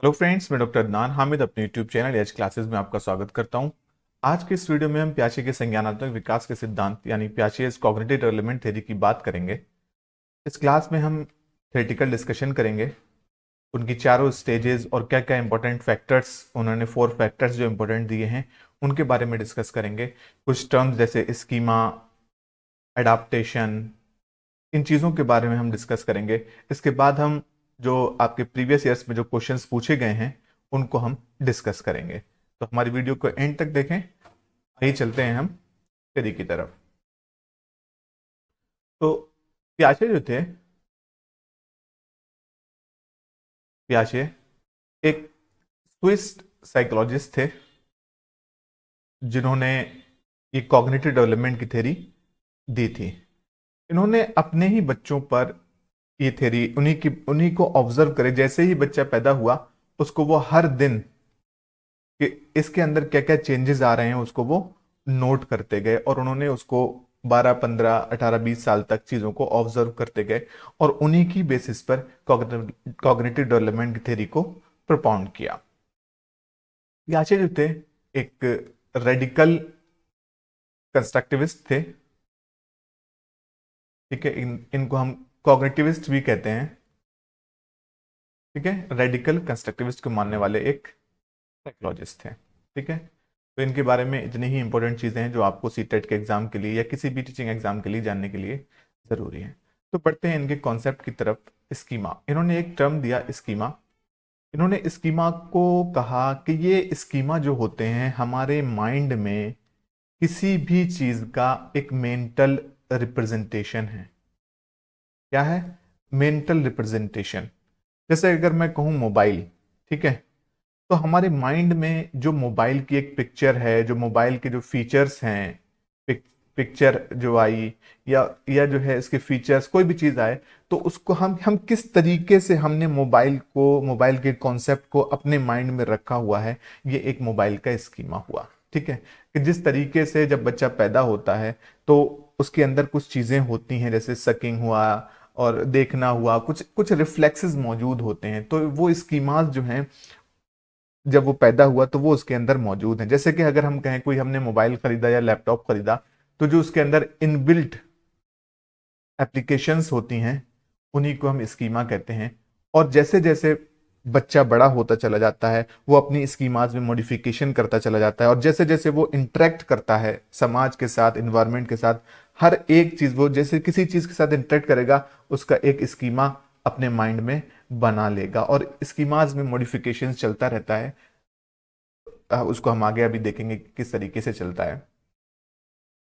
Hello friends, मैं doctor Adnan Hamid अपने YouTube channel as classes में आपका स्वागत करता हूं। आज के इस वीडियो में हम प्याचे के संज्ञानात्मक विकास के सिद्धांत यानी प्याचेज कॉग्निटिव डेवलपमेंट थ्योरी की बात करेंगे। इस क्लास में हम थ्योरेटिकल डिस्कशन करेंगे, उनकी चारों स्टेजेस और क्या क्या इंपॉर्टेंट फैक्टर्स, उन्होंने 4 फैक्टर्स जो इंपॉर्टेंट दिए हैं उनके बारे में डिस्कस करेंगे। कुछ टर्म्स जैसे स्कीमा, एडाप्टेशन, इन चीज़ों के बारे में हम डिस्कस करेंगे। इसके बाद हम जो आपके प्रीवियस ईयर्स में जो क्वेश्चंस पूछे गए हैं उनको हम डिस्कस करेंगे। तो हमारी वीडियो को एंड तक देखें। आइए चलते हैं हम थ्योरी की तरफ। तो पियाजे जो थे, पियाजे एक स्विस साइकोलॉजिस्ट थे जिन्होंने ये कॉग्निटिव डेवलपमेंट की थ्योरी दी थी। इन्होंने अपने ही बच्चों पर ये थ्योरी उन्हीं को ऑब्जर्व करे। जैसे ही बच्चा पैदा हुआ उसको वो हर दिन कि इसके अंदर क्या क्या चेंजेस आ रहे हैं उसको वो नोट करते गए, और उन्होंने उसको 12 15 18 20 साल तक चीजों को ऑब्जर्व करते गए और उन्हीं की बेसिस पर कॉग्निटिव डेवलपमेंट की थ्योरी को propound किया। पियाजे जो थे एक रेडिकल कंस्ट्रक्टिविस्ट थे। ठीक है, इनको हम कॉग्निटिविस्ट भी कहते हैं। ठीक है, रेडिकल कंस्ट्रक्टिविस्ट को मानने वाले एक साइकोलॉजिस्ट थे। ठीक है, तो इनके बारे में इतनी ही इंपॉर्टेंट चीजें हैं जो आपको सीटेट के एग्जाम के लिए या किसी भी टीचिंग एग्जाम के लिए जानने के लिए जरूरी है। तो पढ़ते हैं इनके कॉन्सेप्ट की तरफ। स्कीमा, इन्होंने एक टर्म दिया स्कीमा। इन्होंने स्कीमा को कहा कि ये स्कीमा जो होते हैं हमारे माइंड में किसी भी चीज का एक मेंटल रिप्रेजेंटेशन है। क्या है? Mental representation. जैसे अगर मैं कहूं मोबाइल, ठीक है, तो हमारे माइंड में जो मोबाइल की एक पिक्चर है, जो मोबाइल के जो फीचर्स हैं, पिक्चर जो आई या जो है इसके फीचर्स, कोई भी चीज आए तो उसको हम किस तरीके से हमने मोबाइल के कॉन्सेप्ट को अपने माइंड में रखा हुआ है, ये एक मोबाइल का स्कीमा हुआ। ठीक है, कि जिस तरीके से जब बच्चा पैदा होता है तो उसके अंदर कुछ चीजें होती हैं, जैसे सकिंग हुआ और देखना हुआ, कुछ कुछ रिफ्लेक्सेस मौजूद होते हैं, तो वो स्कीमास जो हैं जब वो पैदा हुआ तो वो उसके अंदर मौजूद है। जैसे कि अगर हम कहें कोई हमने मोबाइल खरीदा या लैपटॉप खरीदा, तो जो उसके अंदर इनबिल्ट एप्लीकेशंस होती हैं उन्हीं को हम स्कीमा कहते हैं। और जैसे जैसे बच्चा बड़ा होता चला जाता है वो अपनी स्कीमाज में मॉडिफिकेशन करता चला जाता है, और जैसे जैसे वो इंटरेक्ट करता है समाज के साथ, इन्वायरमेंट के साथ, हर एक चीज वो जैसे किसी चीज के साथ इंटरेक्ट करेगा उसका एक स्कीमा अपने माइंड में बना लेगा, और स्कीमाज में मॉडिफिकेशन चलता रहता है। उसको हम आगे अभी देखेंगे कि किस तरीके से चलता है।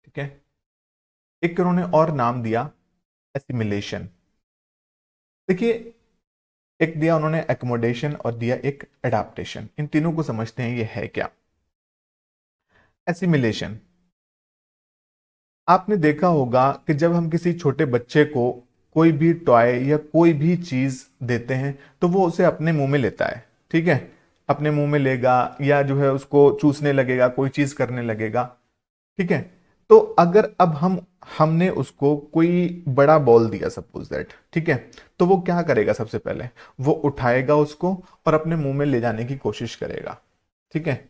ठीक है, एक उन्होंने और नाम दिया एसिमिलेशन। देखिए, एक दिया उन्होंने एकोमोडेशन और दिया एक एडाप्टेशन। इन तीनों को समझते हैं ये है क्या। एसिमिलेशन, आपने देखा होगा कि जब हम किसी छोटे बच्चे को कोई भी टॉय या कोई भी चीज देते हैं तो वो उसे अपने मुंह में लेता है। ठीक है, अपने मुंह में लेगा या जो है उसको चूसने लगेगा, कोई चीज करने लगेगा। ठीक है, तो अगर अब हमने उसको कोई बड़ा बॉल दिया सपोज दैट, ठीक है, तो वो क्या करेगा? सबसे पहले वो उठाएगा उसको और अपने मुंह में ले जाने की कोशिश करेगा। ठीक है,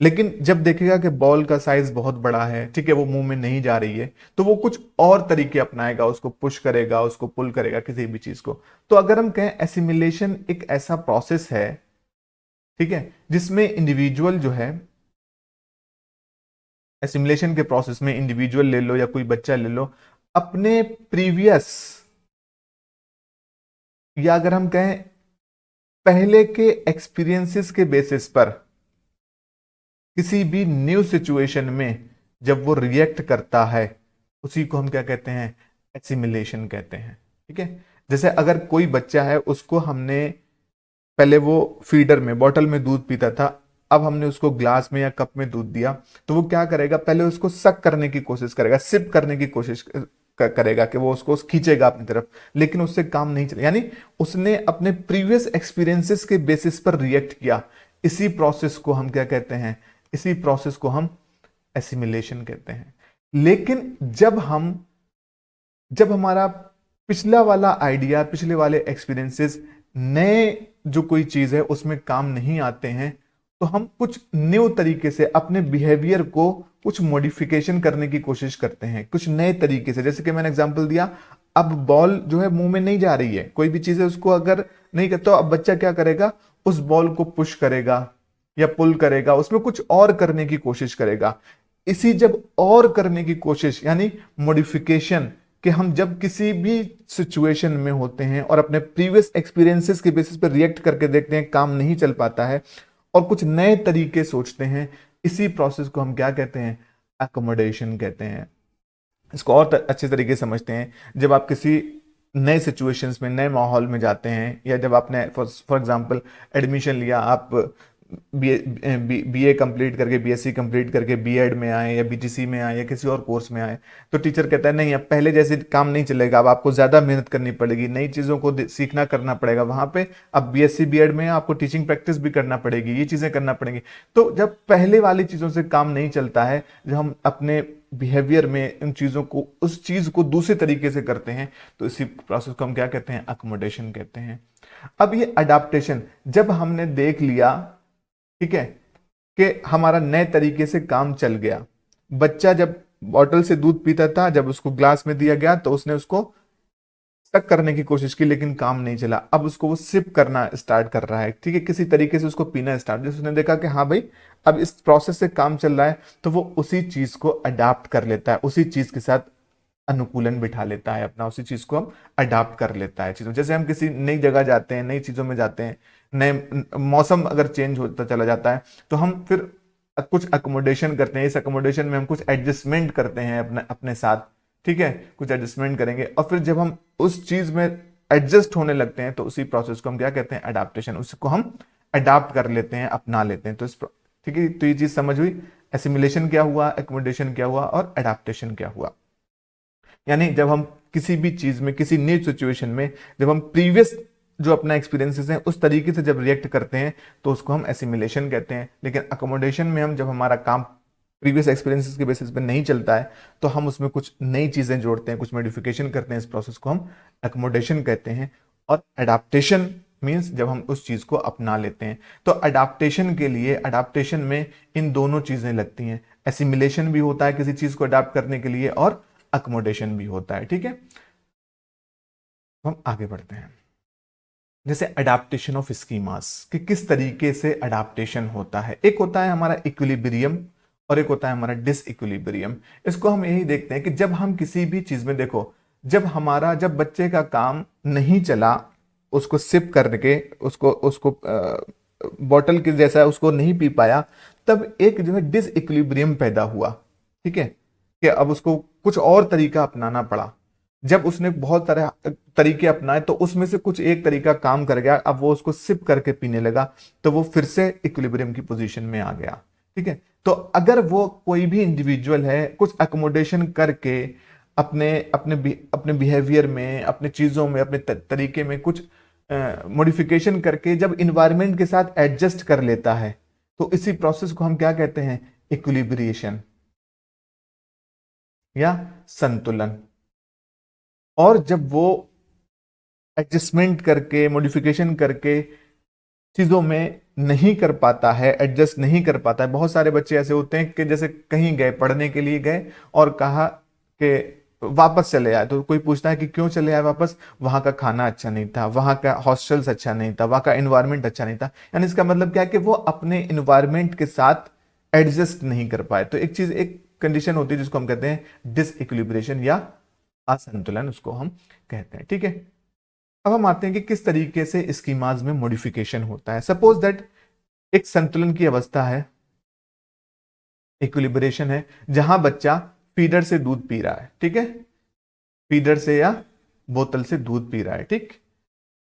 लेकिन जब देखेगा कि बॉल का साइज बहुत बड़ा है, ठीक है, वो मुंह में नहीं जा रही है, तो वो कुछ और तरीके अपनाएगा, उसको पुश करेगा, उसको पुल करेगा, किसी भी चीज को। तो अगर हम कहें एसिमिलेशन एक ऐसा प्रोसेस है, ठीक है, जिसमें इंडिविजुअल जो है, एसिमुलेशन के प्रोसेस में इंडिविजुअल ले लो या कोई बच्चा ले लो, अपने प्रीवियस या अगर हम कहें पहले के एक्सपीरियंसेस के बेसिस पर किसी भी न्यू सिचुएशन में जब वो रिएक्ट करता है उसी को हम क्या कहते हैं? एसिमिलेशन कहते हैं। ठीक है, जैसे अगर कोई बच्चा है उसको हमने पहले वो फीडर में बॉटल में दूध पीता था, अब हमने उसको ग्लास में या कप में दूध दिया, तो वो क्या करेगा? पहले उसको सक करने की कोशिश करेगा, सिप करने की कोशिश करेगा कि वो उसको खींचेगा अपनी तरफ, लेकिन उससे काम नहीं चलेगा। यानी उसने अपने प्रीवियस एक्सपीरियंसेस के बेसिस पर रिएक्ट किया। इसी प्रोसेस को हम क्या कहते हैं? इसी प्रोसेस को हम एसिमिलेशन कहते हैं। लेकिन जब हमारा पिछला वाला आइडिया, पिछले वाले एक्सपीरियंसेस नए जो कोई चीज है उसमें काम नहीं आते हैं, तो हम कुछ न्यू तरीके से अपने बिहेवियर को कुछ मॉडिफिकेशन करने की कोशिश करते हैं, कुछ नए तरीके से। जैसे कि मैंने एग्जांपल दिया, अब बॉल जो है मुंह में नहीं जा रही है, कोई भी चीज है उसको अगर नहीं करता, तो अब बच्चा क्या करेगा, उस बॉल को पुश करेगा या पुल करेगा, उसमें कुछ और करने की कोशिश करेगा। इसी जब और करने की कोशिश यानी मॉडिफिकेशन, कि हम जब किसी भी सिचुएशन में होते हैं और अपने प्रीवियस एक्सपीरियंसेस के बेसिस पर रिएक्ट करके देखते हैं, काम नहीं चल पाता है और कुछ नए तरीके सोचते हैं, इसी प्रोसेस को हम क्या कहते हैं, अकोमोडेशन कहते हैं। इसको और अच्छे तरीके से समझते हैं, जब आप किसी नए सिचुएशंस में, नए माहौल में जाते हैं, या जब आपने फॉर एग्जांपल एडमिशन लिया, आप बीए कंप्लीट करके, बीएससी कंप्लीट करके बीएड में आए या बीटीसी में आए या किसी और कोर्स में आए, तो टीचर कहता है नहीं अब पहले जैसे काम नहीं चलेगा, अब आपको ज़्यादा मेहनत करनी पड़ेगी, नई चीज़ों को सीखना करना पड़ेगा वहाँ पे। अब बीएससी बीएड में आपको टीचिंग प्रैक्टिस भी करना पड़ेगी, ये चीज़ें करना पड़ेंगी। तो जब पहले वाली चीज़ों से काम नहीं चलता है, जब हम अपने बिहेवियर में इन चीज़ों को, उस चीज़ को दूसरे तरीके से करते हैं, तो इसी प्रोसेस को हम क्या कहते हैं, अकोमोडेशन कहते हैं। अब ये अडाप्टेशन, जब हमने देख लिया, ठीक है, कि हमारा नए तरीके से काम चल गया, बच्चा जब बॉटल से दूध पीता था, जब उसको ग्लास में दिया गया तो उसने उसको तक करने की कोशिश की लेकिन काम नहीं चला, अब उसको वो सिप करना स्टार्ट कर रहा है, ठीक है, किसी तरीके से उसको पीना स्टार्ट, जैसे उसने देखा कि हाँ भाई अब इस प्रोसेस से काम चल रहा है, तो वो उसी चीज को अडाप्ट कर लेता है, उसी चीज के साथ अनुकूलन बिठा लेता है अपना, उसी चीज को हम अडाप्ट कर लेता है चीजों। जैसे हम किसी नई जगह जाते हैं, नई चीजों में जाते हैं, नए मौसम अगर चेंज होता चला जाता है, तो हम फिर कुछ अकोमोडेशन करते हैं, इस अकोमोडेशन में हम कुछ एडजस्टमेंट करते हैं अपने अपने साथ, ठीक है, कुछ एडजस्टमेंट करेंगे, और फिर जब हम उस चीज में एडजस्ट होने लगते हैं, तो उसी प्रोसेस को हम क्या कहते हैं, अडाप्टेशन, उसको हम अडाप्ट कर लेते हैं, अपना लेते हैं। तो इस ठीक है, तो ये चीज समझ हुई, एसिमिलेशन क्या हुआ, एकोमोडेशन क्या हुआ और अडाप्टेशन क्या हुआ। यानी जब हम किसी भी चीज में, किसी न्यू सिचुएशन में, जब हम प्रीवियस जो अपना एक्सपीरियंसेस हैं उस तरीके से जब रिएक्ट करते हैं, तो उसको हम एसिमिलेशन कहते हैं। लेकिन अकोमोडेशन में हम, जब हमारा काम प्रीवियस एक्सपीरियंसेस के बेसिस पे नहीं चलता है, तो हम उसमें कुछ नई चीजें जोड़ते हैं, कुछ मॉडिफिकेशन करते हैं, इस प्रोसेस को हम अकोमोडेशन कहते हैं। और अडाप्टेशन मीन्स जब हम उस चीज को अपना लेते हैं। तो अडाप्टेशन के लिए, अडाप्टेशन में इन दोनों चीजें लगती हैं, एसिमिलेशन भी होता है किसी चीज को अडाप्ट करने के लिए, और अकोमोडेशन भी होता है, ठीक है। हम आगे बढ़ते हैं, जैसे अडाप्टेशन ऑफ स्कीमास, कि किस तरीके से अडाप्टेशन होता है। एक होता है हमारा इक्विलिब्रियम और एक होता है हमारा डिसइक्विलिब्रियम। इसको हम यही देखते हैं कि जब हम किसी भी चीज में, देखो, जब बच्चे का काम नहीं चला, उसको सिप करके, उसको बॉटल के जैसा उसको नहीं पी पाया, तब एक जो है डिसइक्विलिब्रियम पैदा हुआ, ठीक है, कि अब उसको कुछ और तरीका अपनाना पड़ा। जब उसने बहुत सारे तरीके अपनाए, तो उसमें से कुछ एक तरीका काम कर गया, अब वो उसको सिप करके पीने लगा, तो वो फिर से इक्विलिब्रियम की पोजीशन में आ गया, ठीक है। तो अगर वो कोई भी इंडिविजुअल है, कुछ अकोमोडेशन करके अपने अपने बिहेवियर में, अपने चीजों में, अपने तरीके में कुछ मॉडिफिकेशन करके जब इन्वायरमेंट के साथ एडजस्ट कर लेता है, तो इसी प्रोसेस को हम क्या कहते हैं, इक्विलिब्रिएशन या संतुलन। और जब वो एडजस्टमेंट करके, मॉडिफिकेशन करके चीजों में नहीं कर पाता है, एडजस्ट नहीं कर पाता है, बहुत सारे बच्चे ऐसे होते हैं कि जैसे कहीं गए, पढ़ने के लिए गए और कहा कि वापस चले आए, तो कोई पूछता है कि क्यों चले आए वापस, वहां का खाना अच्छा नहीं था, वहां का हॉस्टल्स अच्छा नहीं था, वहां का एनवायरमेंट अच्छा नहीं था। यानी इसका मतलब क्या है कि वो अपने एनवायरमेंट के साथ एडजस्ट नहीं कर पाए। तो एक चीज, एक कंडीशन होती है जिसको हम कहते हैं डिसइक्विलिब्रेशन या असंतुलन, उसको हम कहते हैं, ठीक है। अब हम आते हैं कि किस तरीके से स्कीमाज में मॉडिफिकेशन होता है। सपोज दैट एक संतुलन की अवस्था है, इक्विलिब्रेशन है, जहां बच्चा फीडर से दूध पी रहा है, ठीक है, फीडर से या बोतल से दूध पी रहा है, ठीक।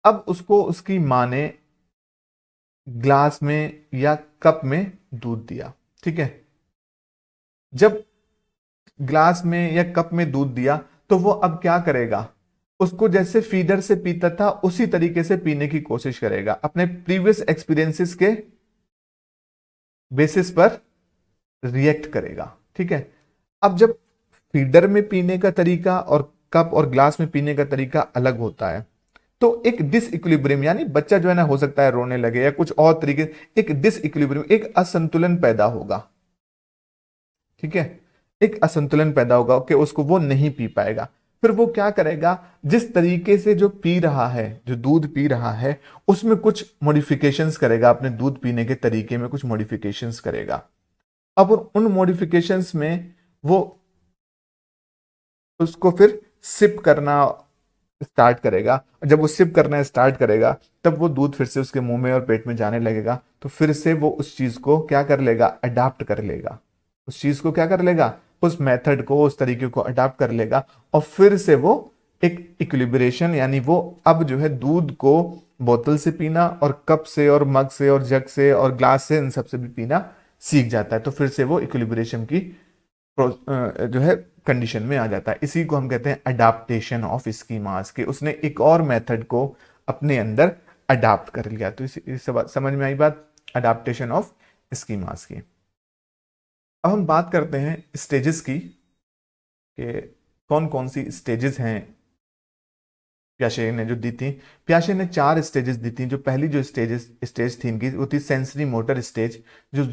अब उसको उसकी मां ने ग्लास में या कप में दूध दिया, ठीक है। जब ग्लास में या कप में दूध दिया, तो वो अब क्या करेगा, उसको जैसे फीडर से पीता था उसी तरीके से पीने की कोशिश करेगा, अपने प्रीवियस एक्सपीरियंसेस के बेसिस पर रिएक्ट करेगा, ठीक है। अब जब फीडर में पीने का तरीका और कप और ग्लास में पीने का तरीका अलग होता है, तो एक डिसइक्विलिब्रियम, यानी बच्चा जो है ना हो सकता है रोने लगे या कुछ और तरीके, एक डिसइक्विलिब्रियम, एक असंतुलन पैदा होगा, ठीक है, एक असंतुलन पैदा होगा कि उसको वो नहीं पी पाएगा। फिर वो क्या करेगा, जिस तरीके से जो पी रहा है, जो दूध पी रहा है, उसमें कुछ मॉडिफिकेशंस करेगा, अपने दूध पीने के तरीके में कुछ मॉडिफिकेशंस करेगा। अब उन मॉडिफिकेशंस में वो उसको फिर सिप करना स्टार्ट करेगा। जब वो सिप करना स्टार्ट करेगा तब वो दूध फिर से उसके मुंह में और पेट में जाने लगेगा, तो फिर से वो उस चीज को क्या कर लेगा, अडाप्ट कर लेगा, उस चीज को क्या कर लेगा, उस मेथड को, उस तरीके को अडाप्ट कर लेगा, और फिर से वो एक इक्विलिब्रेशन, यानी वो अब जो है दूध को बोतल से पीना और कप से और मग से और जग से और ग्लास से, इन सबसे भी पीना सीख जाता है। तो फिर से वो इक्विलिब्रेशन की जो है कंडीशन में आ जाता है। इसी को हम कहते हैं अडाप्टेशन ऑफ स्कीमास, के उसने एक और मेथड को अपने अंदर अडाप्ट कर लिया। तो इस समझ में आई बात, अडाप्टेशन ऑफ स्कीमास की। अब हम बात करते हैं स्टेजेस की, कि कौन कौन सी स्टेजेस हैं प्याशे ने जो दी थी। प्याशे ने 4 स्टेजेस दी थी। जो पहली जो स्टेज थी इनकी, वो थी सेंसरी मोटर स्टेज, जो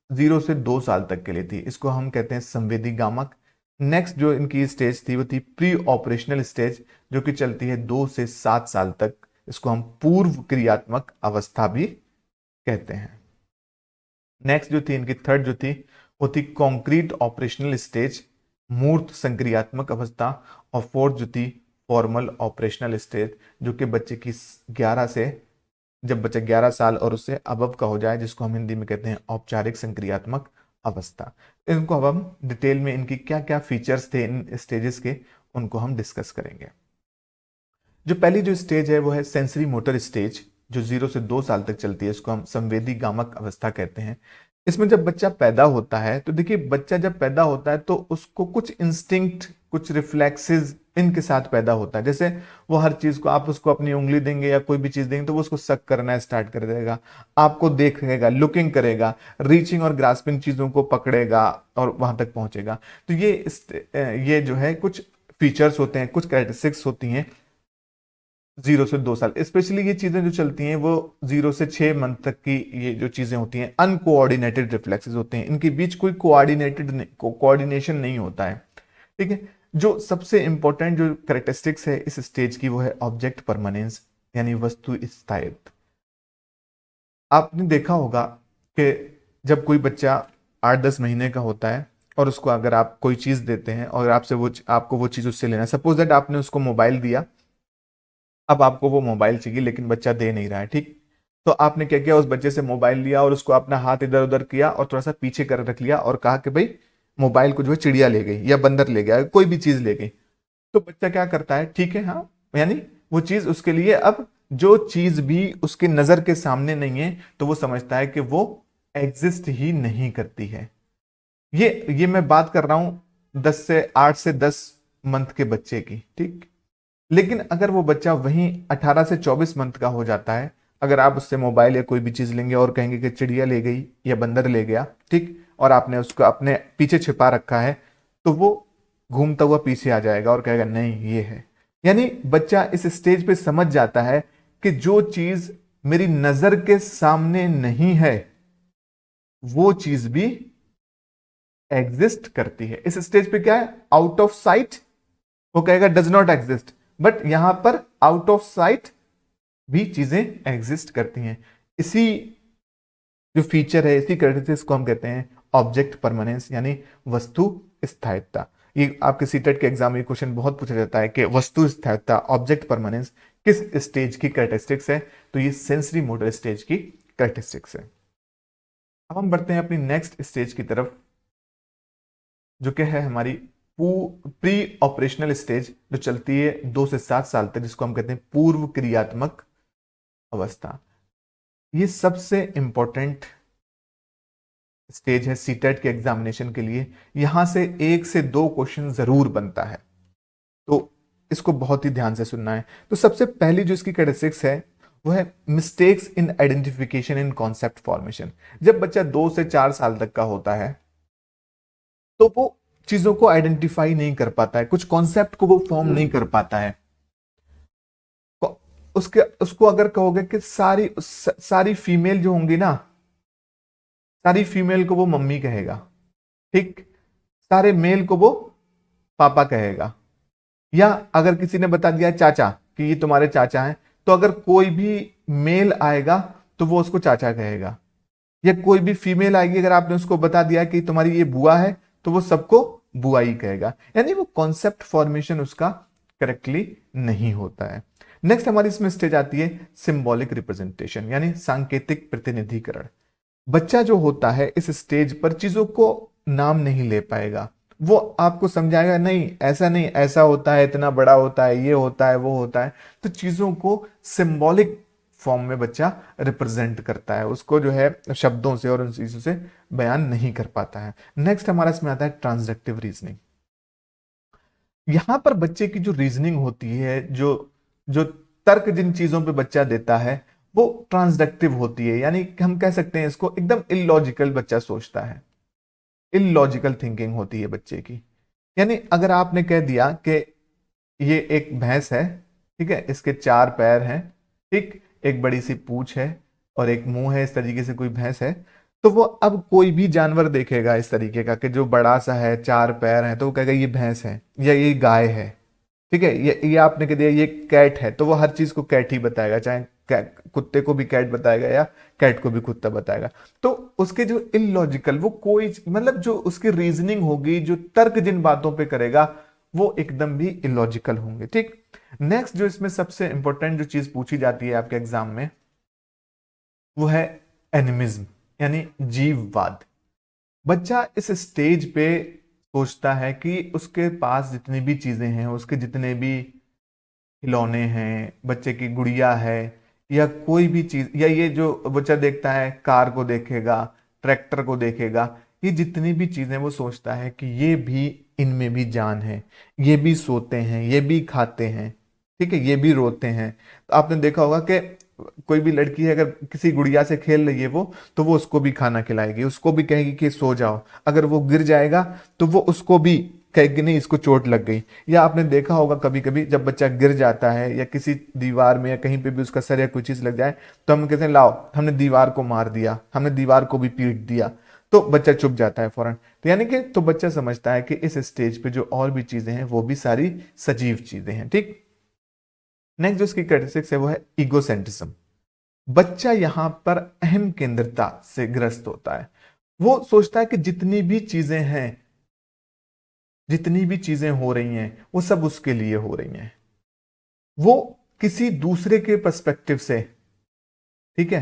0 से 2 साल तक के लिए थी, इसको हम कहते हैं संवेदी गामक। नेक्स्ट जो इनकी स्टेज थी वो थी प्री ऑपरेशनल स्टेज, जो कि चलती है 2 से 7 साल तक, इसको हम पूर्व क्रियात्मक अवस्था भी कहते हैं। नेक्स्ट जो थी इनकी थर्ड जो थी वो थी कॉन्क्रीट ऑपरेशनल स्टेज, मूर्त संक्रियात्मक अवस्था। और फोर्थ जो थी फॉर्मल ऑपरेशनल स्टेज, जो कि बच्चे की 11 से, जब बच्चा 11 साल और उससे अबव का हो जाए, जिसको हम हिंदी में कहते हैं औपचारिक संक्रियात्मक अवस्था। इनको अब हम डिटेल में इनकी क्या क्या फीचर्स थे इन स्टेजेस के, उनको हम डिस्कस करेंगे। जो पहली जो स्टेज है वो है सेंसरी मोटर स्टेज, जो 0 से 2 साल तक चलती है, इसको हम संवेदी गामक अवस्था कहते हैं। इसमें जब बच्चा पैदा होता है, तो देखिए बच्चा जब पैदा होता है तो उसको कुछ इंस्टिंक्ट, कुछ रिफ्लेक्सेस इनके साथ पैदा होता है। जैसे वो हर चीज को, आप उसको अपनी उंगली देंगे या कोई भी चीज देंगे तो वो उसको सक करना स्टार्ट कर देगा, आपको देखेगा, लुकिंग करेगा, रीचिंग और ग्रास्पिंग चीजों को पकड़ेगा और वहां तक पहुंचेगा। तो ये जो है कुछ फीचर्स होते हैं, कुछ कैरेक्टरिस्टिक्स होती हैं 0 से 2 साल। स्पेशली ये चीजें जो चलती हैं वो 0 से 6 मंथ तक की, ये जो चीजें होती हैं अनकोऑर्डिनेटेड रिफ्लेक्सेस होते हैं, इनके बीच कोई कोऑर्डिनेशन नहीं होता है, ठीक है। जो सबसे इंपॉर्टेंट जो करेक्टरिस्टिक्स है इस स्टेज की वो है ऑब्जेक्ट परमानेंस, यानी वस्तु स्थायित्व। आपने देखा होगा कि जब कोई बच्चा 8-10 महीने का होता है और उसको अगर आप कोई चीज देते हैं और आपको वो चीज उससे लेना, सपोज दैट आपने उसको मोबाइल दिया, अब आपको वो मोबाइल चाहिए लेकिन बच्चा दे नहीं रहा है, ठीक। तो आपने क्या किया, उस बच्चे से मोबाइल लिया और उसको अपना हाथ इधर उधर किया और थोड़ा सा पीछे कर रख लिया और कहा कि भाई मोबाइल को जो है चिड़िया ले गई या बंदर ले गया, कोई भी चीज ले गई। तो बच्चा क्या करता है, ठीक है, हाँ, यानी वो चीज उसके लिए, अब जो चीज भी उसके नजर के सामने नहीं है तो वो समझता है कि वो एग्जिस्ट ही नहीं करती है। ये मैं बात कर रहा हूं 8 से 10 मंथ के बच्चे की, ठीक। लेकिन अगर वो बच्चा वहीं 18 से 24 मंथ का हो जाता है, अगर आप उससे मोबाइल या कोई भी चीज लेंगे और कहेंगे कि चिड़िया ले गई या बंदर ले गया, ठीक, और आपने उसको अपने पीछे छिपा रखा है, तो वो घूमता हुआ पीछे आ जाएगा और कहेगा नहीं ये है। यानी बच्चा इस स्टेज पे समझ जाता है कि जो चीज मेरी नजर के सामने नहीं है वो चीज भी एग्जिस्ट करती है। इस स्टेज पे क्या है, आउट ऑफ साइट, वो कहेगा डज नॉट एग्जिस्ट, बट यहां पर आउट ऑफ साइट भी चीजें एग्जिस्ट करती हैं। इसी जो फीचर है, इसी कैरेक्टरिस्टिक्स को हम कहते हैं ऑब्जेक्ट परमानेंस, यानी वस्तु स्थायित्व। ये आपके सीटेट के एग्जाम में क्वेश्चन बहुत पूछा जाता है कि वस्तु स्थायित्व, ऑब्जेक्ट परमानेंस किस स्टेज की कैरेक्टरिस्टिक्स है, तो ये सेंसरी मोटर स्टेज की कैरेक्टरिस्टिक्स है। अब हम बढ़ते हैं अपनी नेक्स्ट स्टेज की तरफ, जो क्या है हमारी प्री ऑपरेशनल स्टेज, जो चलती है 2 से 7 साल तक, जिसको हम कहते हैं पूर्व क्रियात्मक अवस्था। ये सबसे इंपॉर्टेंट स्टेज है सीटेट के एग्जामिनेशन के लिए। यहां से 1 से 2 क्वेश्चन जरूर बनता है, तो इसको बहुत ही ध्यान से सुनना है। तो सबसे पहली जो इसकी कैरेक्टरिस्टिक्स है वो है mistakes in identification in concept formation. जब बच्चा 2 से 4 साल तक का होता है तो वो चीजों को आइडेंटिफाई नहीं कर पाता है, कुछ कॉन्सेप्ट को वो फॉर्म नहीं कर पाता है। उसके उसको अगर कहोगे कि सारी फीमेल जो होंगी ना, सारी फीमेल को वो मम्मी कहेगा, ठीक, सारे मेल को वो पापा कहेगा। या अगर किसी ने बता दिया चाचा कि ये तुम्हारे चाचा हैं, तो अगर कोई भी मेल आएगा तो वो उसको चाचा कहेगा। या कोई भी फीमेल आएगी, अगर आपने उसको बता दिया कि तुम्हारी ये बुआ है, तो वो सबको बुआ ही कहेगा। यानी वो कॉन्सेप्ट फॉर्मेशन उसका करेक्टली नहीं होता है। नेक्स्ट हमारी इसमें स्टेज आती है सिंबॉलिक रिप्रेजेंटेशन, यानी सांकेतिक प्रतिनिधिकरण। बच्चा जो होता है इस स्टेज पर चीजों को नाम नहीं ले पाएगा, वो आपको समझाएगा नहीं ऐसा नहीं, ऐसा होता है, इतना बड़ा होता है, ये होता है, वो होता है। तो चीजों को सिंबॉलिक फॉर्म में बच्चा रिप्रेजेंट करता है, उसको जो है शब्दों से और उन चीजों से बयान नहीं कर पाता है। नेक्स्ट हमारा इसमें आता है ट्रांसडक्टिव रीजनिंग। यहां पर बच्चे की जो रीजनिंग होती है, जो जो तर्क जिन चीजों पे बच्चा देता है, वो ट्रांसडक्टिव होती है। यानी हम कह सकते हैं इसको एकदम इलॉजिकल बच्चा सोचता है, इलॉजिकल थिंकिंग होती है बच्चे की। यानी अगर आपने कह दिया कि ये एक भैंस है, ठीक है, इसके 4 पैर हैं, ठीक, एक बड़ी सी पूंछ है और एक मुंह है, इस तरीके से कोई भैंस है, तो वो अब कोई भी जानवर देखेगा इस तरीके का कि जो बड़ा सा है, 4 पैर हैं, तो वो कहेगा ये भैंस है या ये गाय है, ठीक है। ये आपने कह दिया ये कैट है, तो वो हर चीज को कैट ही बताएगा, चाहे कुत्ते को भी कैट बताएगा या कैट को भी कुत्ता बताएगा। तो उसके जो इलॉजिकल, वो कोई मतलब जो उसकी रीजनिंग होगी, जो तर्क जिन बातों पे करेगा, वो एकदम भी इलॉजिकल होंगे, ठीक। नेक्स्ट जो इसमें सबसे इंपॉर्टेंट जो चीज पूछी जाती है आपके एग्जाम में, वो है एनिमिज्म, यानी जीववाद। बच्चा इस स्टेज पे सोचता है कि उसके पास जितनी भी चीजें हैं, उसके जितने भी खिलौने हैं, बच्चे की गुड़िया है या कोई भी चीज, या ये जो बच्चा देखता है कार को देखेगा, ट्रैक्टर को देखेगा, ये जितनी भी चीजें, वो सोचता है कि ये भी, इनमें भी जान है, ये भी सोते हैं, ये भी खाते हैं, ठीक है, ये भी रोते हैं। तो आपने देखा होगा कि कोई भी लड़की है अगर किसी गुड़िया से खेल रही है वो, तो वो उसको भी खाना खिलाएगी, उसको भी कहेगी कि सो जाओ। अगर वो गिर जाएगा तो वो उसको भी कहेगी नहीं इसको चोट लग गई। या आपने देखा होगा कभी कभी जब बच्चा गिर जाता है या किसी दीवार में या कहीं पे भी उसका सर या कोई चीज लग जाए, तो हम कहते हैं लाओ हमने दीवार को मार दिया, हमने दीवार को भी पीट दिया, तो बच्चा चुप जाता है फौरन। तो यानी कि तो बच्चा समझता है कि इस स्टेज पे जो और भी चीजें हैं वो भी सारी सजीव चीजें हैं, ठीक। नेक्स्ट जो इसकी कैरेक्टरिस्टिक्स है वो है इगोसेंट्रिज्म। बच्चा यहां पर अहम केंद्रता से ग्रस्त होता है। वो सोचता है कि जितनी भी चीजें हैं, जितनी भी चीजें हो रही हैं, वो सब उसके लिए हो रही हैं। वो किसी दूसरे के पर्सपेक्टिव से, ठीक है,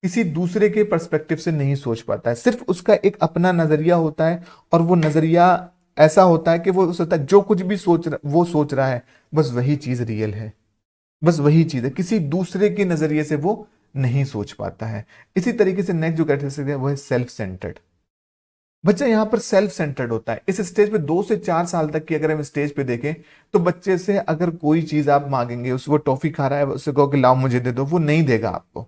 किसी दूसरे के पर्सपेक्टिव से नहीं सोच पाता है, सिर्फ उसका एक अपना नजरिया होता है। और वो नजरिया ऐसा होता है कि वो सोचता है जो कुछ भी वो सोच रहा है, बस वही चीज रियल है, बस वही चीज है, किसी दूसरे के नजरिए से वो नहीं सोच पाता है। इसी तरीके से नेक्स्ट जो कैरेक्टरिस्टिक है वो है सेल्फ सेंटर्ड। बच्चा यहां पर सेल्फ सेंटर्ड होता है। इस स्टेज पे 2 से 4 साल तक की अगर हम स्टेज पे देखें, तो बच्चे से अगर कोई चीज आप मांगेंगे, उसको टॉफी खा रहा है, उससे कहो कि लाओ मुझे दे दो, वो नहीं देगा आपको,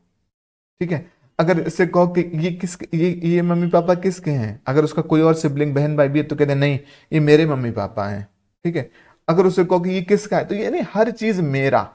ठीक है। अगर इससे कहो कि ये मम्मी पापा किसके हैं, अगर उसका कोई और सिबलिंग बहन भाई भी है, तो कहते हैं नहीं ये मेरे मम्मी पापा हैं, ठीक है। अगर उससे कहो कि ये किसका है, तो ये नहीं, हर चीज मेरा,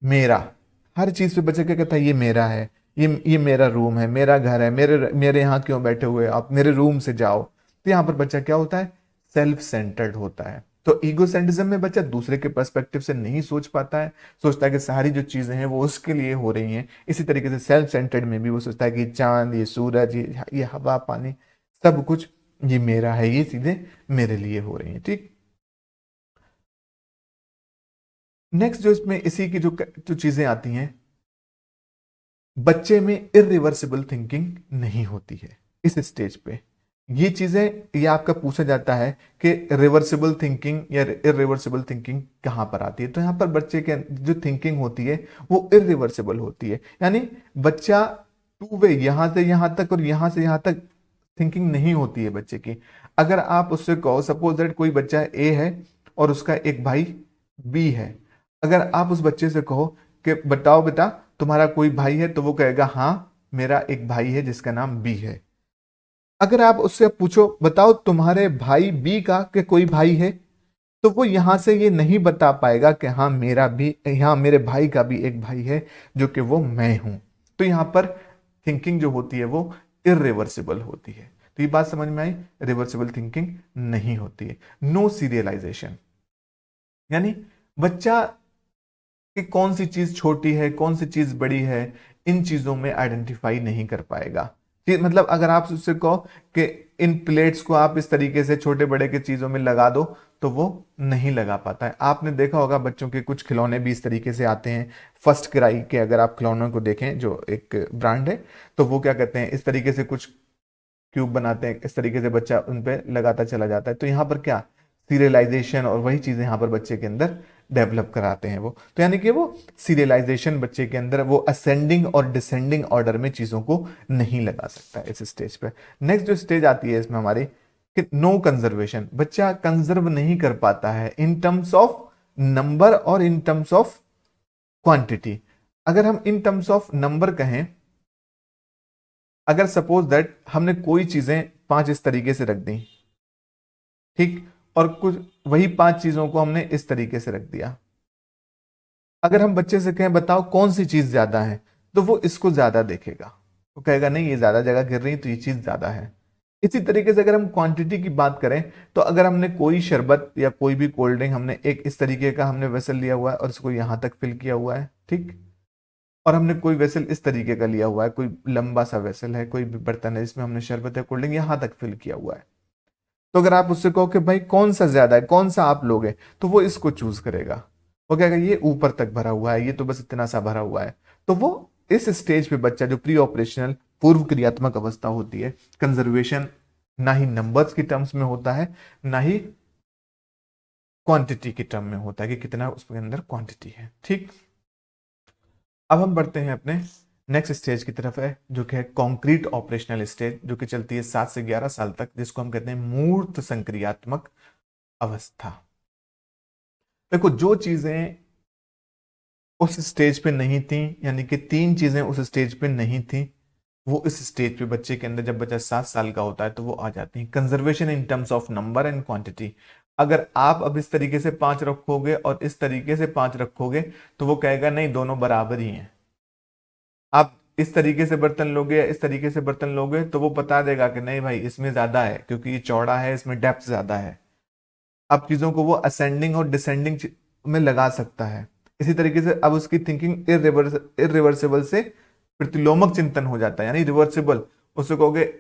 मेरा, हर चीज पे बच्चा क्या कहता है ये मेरा है, ये मेरा रूम है, मेरा घर है, मेरे मेरे यहाँ क्यों बैठे हुए आप, मेरे रूम से जाओ। तो यहाँ पर बच्चा क्या होता है, सेल्फ सेंटर्ड होता है। तो ईगोसेंट्रिज्म में बच्चा दूसरे के पर्सपेक्टिव से नहीं सोच पाता है, सोचता है कि सारी जो चीजें हैं वो उसके लिए हो रही हैं। इसी तरीके से सेल्फ सेंटर्ड में भी वो सोचता है कि चांद, ये सूरज, ये हवा, पानी, सब कुछ ये मेरा है, ये चीजें मेरे लिए हो रही हैं, ठीक। नेक्स्ट जो इसमें इसी की जो जो चीजें आती हैं, बच्चे में इरिवर्सिबल थिंकिंग नहीं होती है इस स्टेज पे। ये चीजें, ये आपका पूछा जाता है कि रिवर्सिबल थिंकिंग या इरिवर्सिबल थिंकिंग कहां पर आती है, तो यहां पर बच्चे के जो थिंकिंग होती है वो इरिवर्सिबल होती है। यानी बच्चा टू वे, यहां से यहां तक और यहां से यहां तक थिंकिंग नहीं होती है बच्चे की। अगर आप उससे कहो, सपोज दैट कोई बच्चा ए है और उसका एक भाई बी है, अगर आप उस बच्चे से कहो कि बताओ बेटा तुम्हारा कोई भाई है, तो वो कहेगा हाँ मेरा एक भाई है जिसका नाम बी है। अगर आप उससे पूछो बताओ तुम्हारे भाई बी का कि कोई भाई है, तो वो यहां से ये नहीं बता पाएगा कि हाँ मेरा भी, यहाँ मेरे भाई का भी एक भाई है जो कि वो मैं हूं। तो यहां पर थिंकिंग जो होती है वो इरिवर्सिबल होती है। तो ये बात समझ में आई, रिवर्सिबल थिंकिंग नहीं होती है। नो सीरियलाइजेशन, यानी बच्चा कि कौन सी चीज छोटी है कौन सी चीज बड़ी है, इन चीजों में आइडेंटिफाई नहीं कर पाएगा। मतलब अगर आप उससे कहो कि इन प्लेट्स को आप इस तरीके से छोटे बड़े के चीजों में लगा दो, तो वो नहीं लगा पाता है। आपने देखा होगा बच्चों के कुछ खिलौने भी इस तरीके से आते हैं, फर्स्ट क्राई के अगर आप खिलौनों को देखें जो एक ब्रांड है, तो वो क्या कहते हैं इस तरीके से कुछ क्यूब बनाते हैं, इस तरीके से बच्चा उन पे लगाता चला जाता है। तो यहाँ पर क्या सीरियलाइजेशन और वही चीजें यहाँ पर बच्चे के अंदर डेवलप कराते हैं वो। तो यानी कि वो सीरियलाइजेशन बच्चे के अंदर वो असेंडिंग और डिसेंडिंग ऑर्डर में चीजों को नहीं लगा सकता है इस स्टेज पे। नेक्स्ट जो स्टेज आती है इसमें हमारी कि नो कंजर्वेशन, बच्चा कंजर्व नहीं कर पाता है इन टर्म्स ऑफ नंबर और इन टर्म्स ऑफ क्वांटिटी। अगर हम इन टर्म्स ऑफ नंबर कहें, अगर सपोज दैट हमने कोई चीजें 5 इस तरीके से रख दी, ठीक, और कुछ वही 5 चीजों को हमने इस तरीके से रख दिया, अगर हम बच्चे से कहें बताओ कौन सी चीज ज्यादा है, तो वो इसको ज्यादा देखेगा, वो कहेगा नहीं ये ज्यादा जगह गिर रही तो ये चीज ज्यादा है। इसी तरीके से अगर हम क्वांटिटी की बात करें, तो अगर हमने कोई शरबत या कोई भी कोल्ड ड्रिंक हमने एक इस तरीके का हमने वेसल लिया हुआ है और इसको यहां तक फिल किया हुआ है, ठीक, और हमने कोई वेसल इस तरीके का लिया हुआ है, कोई लंबा सा वेसल है, कोई भी बर्तन है जिसमें हमने शरबत या कोल्ड ड्रिंक यहां तक फिल किया हुआ है, तो अगर आप उससे कहो कि भाई कौन सा ज्यादा है, कौन सा आप लोगे, तो वो इसको चूज करेगा। वो कहेगा ये ऊपर तक भरा हुआ है, ये तो बस इतना सा भरा हुआ है। तो वो इस स्टेज पे बच्चा जो प्री ऑपरेशनल पूर्व क्रियात्मक अवस्था होती है, कंजर्वेशन ना ही नंबर्स की टर्म्स में होता है ना ही क्वांटिटी की टर्म में होता है कि कितना उसके अंदर क्वांटिटी है, ठीक। अब हम बढ़ते हैं अपने नेक्स्ट स्टेज की तरफ है जो कि है कॉन्क्रीट ऑपरेशनल स्टेज, जो कि चलती है 7 से 11 साल तक, जिसको हम कहते हैं मूर्त संक्रियात्मक अवस्था। देखो जो चीजें उस स्टेज पे नहीं थी, यानी कि 3 चीजें उस स्टेज पे नहीं थी, वो इस स्टेज पे बच्चे के अंदर, जब बच्चा 7 साल का होता है तो वो आ जाती है। Conservation in terms of number and quantity, अगर आप अब इस तरीके से 5 रखोगे और इस तरीके से 5 रखोगे, तो वो कहेगा नहीं दोनों बराबर ही हैं। आप इस तरीके से बर्तन लोगे या इस तरीके से बर्तन लोगे, तो वो बता देगा कि नहीं भाई इसमें ज्यादा है क्योंकि ये चौड़ा है, इसमें डेप्थ ज्यादा है। अब चीजों को वो असेंडिंग और डिसेंडिंग में लगा सकता है। इसी तरीके से अब उसकी थिंकिंग इरिवर्सिबल से प्रतिलोमक चिंतन हो जाता है, यानी रिवर्सिबल। उससे कहोगे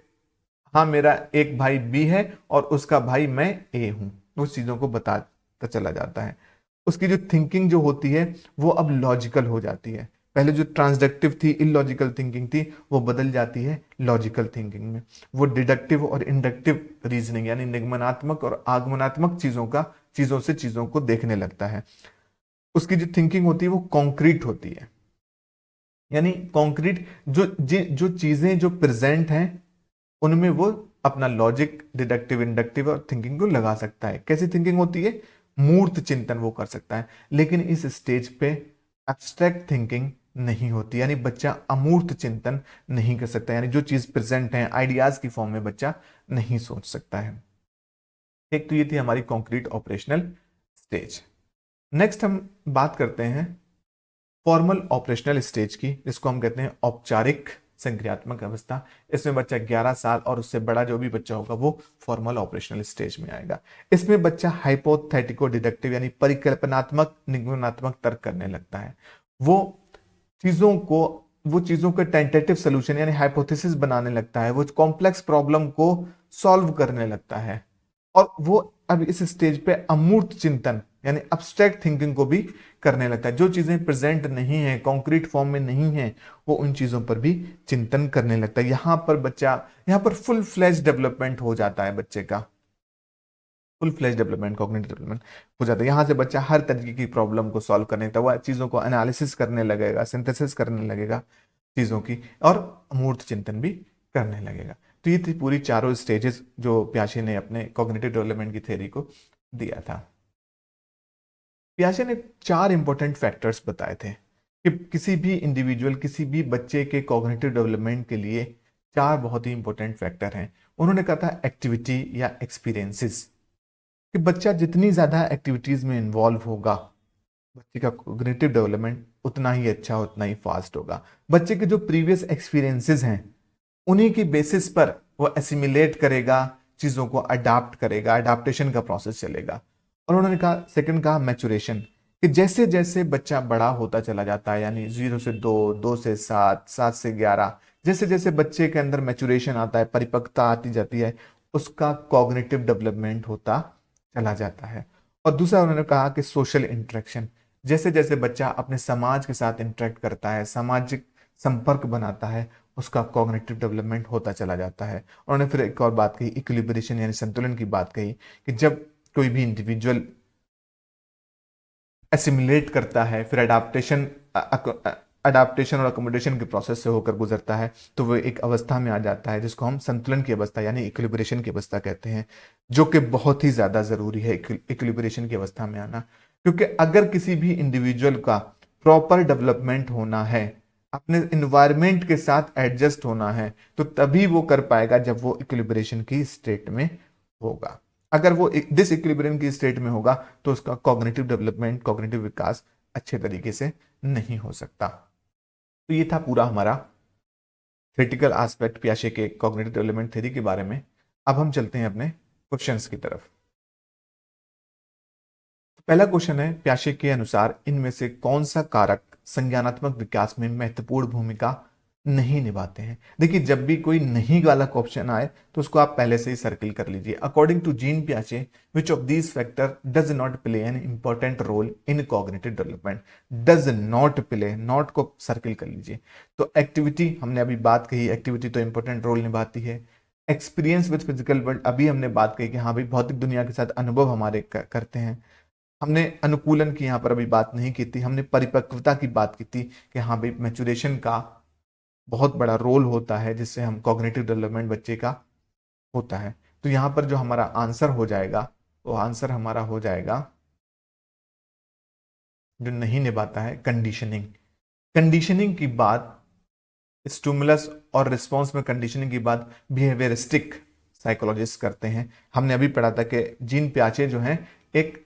हाँ मेरा एक भाई बी है और उसका भाई मैं ए हूं, उस चीजों को बताता चला जाता है। उसकी जो थिंकिंग जो होती है वो अब लॉजिकल हो जाती है। पहले जो ट्रांसडक्टिव थी, इलॉजिकल थिंकिंग थी, वो बदल जाती है लॉजिकल थिंकिंग में। वो डिडक्टिव और इंडक्टिव रीजनिंग यानी निगमनात्मक और आगमनात्मक चीजों से चीजों को देखने लगता है। उसकी जो थिंकिंग होती है वो कॉन्क्रीट होती है, यानी कॉन्क्रीट जो चीजें जो प्रेजेंट हैं उनमें वो अपना लॉजिक, डिडक्टिव, इंडक्टिव और थिंकिंग को लगा सकता है। कैसी थिंकिंग होती है? मूर्त चिंतन वो कर सकता है। लेकिन इस स्टेज पे एब्स्ट्रैक्ट थिंकिंग नहीं होती, यानी बच्चा अमूर्त चिंतन नहीं कर सकता, यानी जो चीज प्रेजेंट है आइडियाज की फॉर्म में बच्चा नहीं सोच सकता है। एक तो ये थी हमारी कॉन्क्रीट ऑपरेशनल स्टेज। नेक्स्ट हम बात करते हैं फॉर्मल ऑपरेशनल स्टेज की, जिसको हम कहते हैं औपचारिक संक्रियात्मक अवस्था। इसमें बच्चा 11 साल और उससे बड़ा जो भी बच्चा होगा वो फॉर्मल ऑपरेशनल स्टेज में आएगा। इसमें बच्चा हाइपोथेटिको डिडक्टिव यानी परिकल्पनात्मक निगमनात्मक तर्क करने लगता है। वो चीजों को वो चीजों के टेंटेटिव सोल्यूशन यानी हाइपोथेसिस बनाने लगता है, वो कॉम्प्लेक्स प्रॉब्लम को सॉल्व करने लगता है। और वो अब इस स्टेज पे अमूर्त चिंतन यानी अब्स्ट्रैक्ट थिंकिंग को भी करने लगता है। जो चीजें प्रेजेंट नहीं है, कॉन्क्रीट फॉर्म में नहीं है, वो उन चीजों पर भी चिंतन करने लगता है। यहां पर फुल फ्लैश डेवलपमेंट हो जाता है बच्चे का, full flash development, cognitive development हो जाता है। यहां से बच्चा हर तरीके की प्रॉब्लम को सॉल्व करने लगता है, वह चीजों को एनालिसिस करने लगेगा, सिंथेसिस करने लगेगा चीजों की, और अमूर्त चिंतन भी करने लगेगा। तो ये थी पूरी चारों स्टेजेस जो प्याशे ने अपने कॉग्निटिव डेवलपमेंट की थ्योरी को दिया था। प्याशे ने 4 इंपॉर्टेंट फैक्टर्स बताए थे कि किसी भी इंडिविजुअल, किसी भी बच्चे के कॉग्निटिव डेवलपमेंट के लिए 4 बहुत ही इंपॉर्टेंट फैक्टर हैं। उन्होंने कहा था एक्टिविटी या एक्सपीरियंसेस, कि बच्चा जितनी ज्यादा एक्टिविटीज में इन्वॉल्व होगा, बच्चे का कॉग्निटिव डेवलपमेंट उतना ही अच्छा, उतना ही फास्ट होगा। बच्चे के जो प्रीवियस एक्सपीरियंसेस हैं उन्हीं की बेसिस पर वो एसिमिलेट करेगा, चीजों को अडाप्ट करेगा, अडाप्टेशन का प्रोसेस चलेगा। और उन्होंने कहा, सेकंड कहा मैचुरेशन, कि जैसे जैसे बच्चा बड़ा होता चला जाता है, यानी 0 से 2, 2 से 7, 7 से 11, जैसे जैसे बच्चे के अंदर मैचुरेशन आता है, परिपक्वता आती जाती है, उसका कॉग्निटिव डेवलपमेंट होता चला जाता है। और दूसरा उन्होंने कहा कि सोशल इंटरेक्शन, जैसे जैसे बच्चा अपने समाज के साथ इंटरेक्ट करता है, सामाजिक संपर्क बनाता है, उसका कॉग्निटिव डेवलपमेंट होता चला जाता है। उन्होंने फिर एक और बात कही, इक्विलिब्रेशन यानी संतुलन की बात कही, कि जब कोई भी इंडिविजुअल एसिमुलेट करता है, फिर अडाप्टेशन और अकोमोडेशन के प्रोसेस से होकर गुजरता है, तो वो एक अवस्था में आ जाता है जिसको हम संतुलन की अवस्था यानी इक्विलिब्रेशन की अवस्था कहते हैं, जो कि बहुत ही ज्यादा जरूरी है इक्विलिब्रेशन की अवस्था में आना। क्योंकि अगर किसी भी इंडिविजुअल का प्रॉपर डेवलपमेंट होना है, अपने इन्वायरमेंट के साथ एडजस्ट होना है, तो तभी वो कर पाएगा जब वो इक्विलिब्रेशन की स्टेट में होगा। अगर वो डिसइक्विलिब्रियम की स्टेट में होगा तो उसका कॉग्निटिव डेवलपमेंट, कॉग्निटिव विकास अच्छे तरीके से नहीं हो सकता। तो ये था पूरा हमारा थ्योरेटिकल एस्पेक्ट पियाजे के कॉग्निटिव डेवलपमेंट थ्योरी के बारे में। अब हम चलते हैं अपने क्वेश्चंस की तरफ। पहला क्वेश्चन है, पियाजे के अनुसार इनमें से कौन सा कारक संज्ञानात्मक विकास में महत्वपूर्ण भूमिका नहीं निभाते हैं। देखिए, जब भी कोई नहीं वाला ऑप्शन आए तो उसको आप पहले से ही सर्किल कर लीजिए। अकॉर्डिंग टू जीन पियाजे, which of these factor does not play an important role in cognitive development. Does not play, not को सर्किल कर लीजिए। तो एक्टिविटी, हमने अभी बात कही, एक्टिविटी तो इंपॉर्टेंट रोल निभाती है। एक्सपीरियंस विद फिजिकल वर्ल्ड, अभी हमने बात कही कि हाँ भाई भौतिक दुनिया के साथ अनुभव हमारे करते हैं। हमने अनुकूलन की यहाँ पर अभी बात नहीं की थी, हमने परिपक्वता की बात की थी कि हाँ भाई मैचुरेशन का बहुत बड़ा रोल होता है जिससे हम कॉग्निटिव डेवलपमेंट बच्चे का होता है। तो यहाँ पर जो हमारा आंसर हो जाएगा, वो आंसर हमारा हो जाएगा, जो नहीं निभाता है, कंडीशनिंग। कंडीशनिंग की बात, स्टिमुलस और रिस्पॉन्स में कंडीशनिंग की बात बिहेवियरिस्टिक साइकोलॉजिस्ट करते हैं। हमने अभी पढ़ा था कि जीन पियाजे जो हैं एक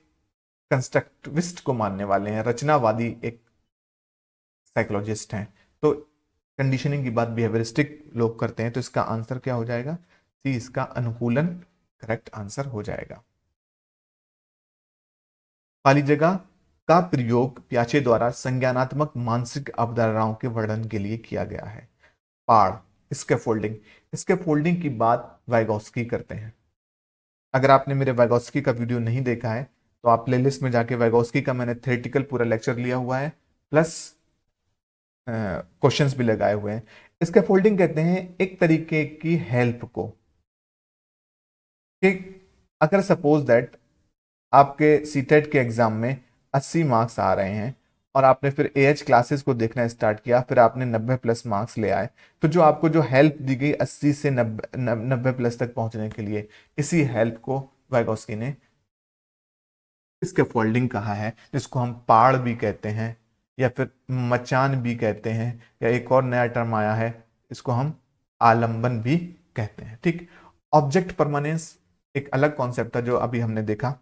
कंस्ट्रक्टिविस्ट को मानने वाले हैं, रचनावादी एक साइकोलॉजिस्ट हैं। तो कंडीशनिंग की बात बिहेवियरिस्टिक लोग करते हैं। तो इसका आंसर क्या हो जाएगा, सी, इसका अनुकूलन करेक्ट आंसर हो जाएगा। खाली जगह का प्रयोग पियाजे द्वारा संज्ञानात्मक मानसिक अवधारणाओं के वर्णन के लिए किया गया है। पाड़, स्कैफोल्डिंग, स्कैफोल्डिंग की बात वाइगोस्की करते हैं। अगर आपने मेरे वाइगोस्की का वीडियो नहीं देखा है तो आप प्लेलिस्ट में जाके वाइगोस्की का मैंने थ्योरेटिकल पूरा लेक्चर लिया हुआ है, प्लस क्वेश्चंस भी लगाए हुए हैं। स्कैफोल्डिंग कहते हैं एक तरीके की हेल्प को, कि अगर सपोज दैट आपके सीटेट के एग्जाम में 80 मार्क्स आ रहे हैं और आपने फिर एएच क्लासेस को देखना स्टार्ट किया, फिर आपने 90 प्लस मार्क्स ले आए, तो जो आपको जो हेल्प दी गई 80 से 90 प्लस तक पहुंचने के लिए, इसी हेल्प को वाइगोस्की ने स्कैफोल्डिंग कहा है, जिसको हम पाड़ भी कहते हैं या फिर मचान भी कहते हैं, या एक और नया टर्म आया है, इसको हम आलंबन भी कहते हैं। ठीक, ऑब्जेक्ट परमानेंस एक अलग कॉन्सेप्ट था जो अभी हमने देखा।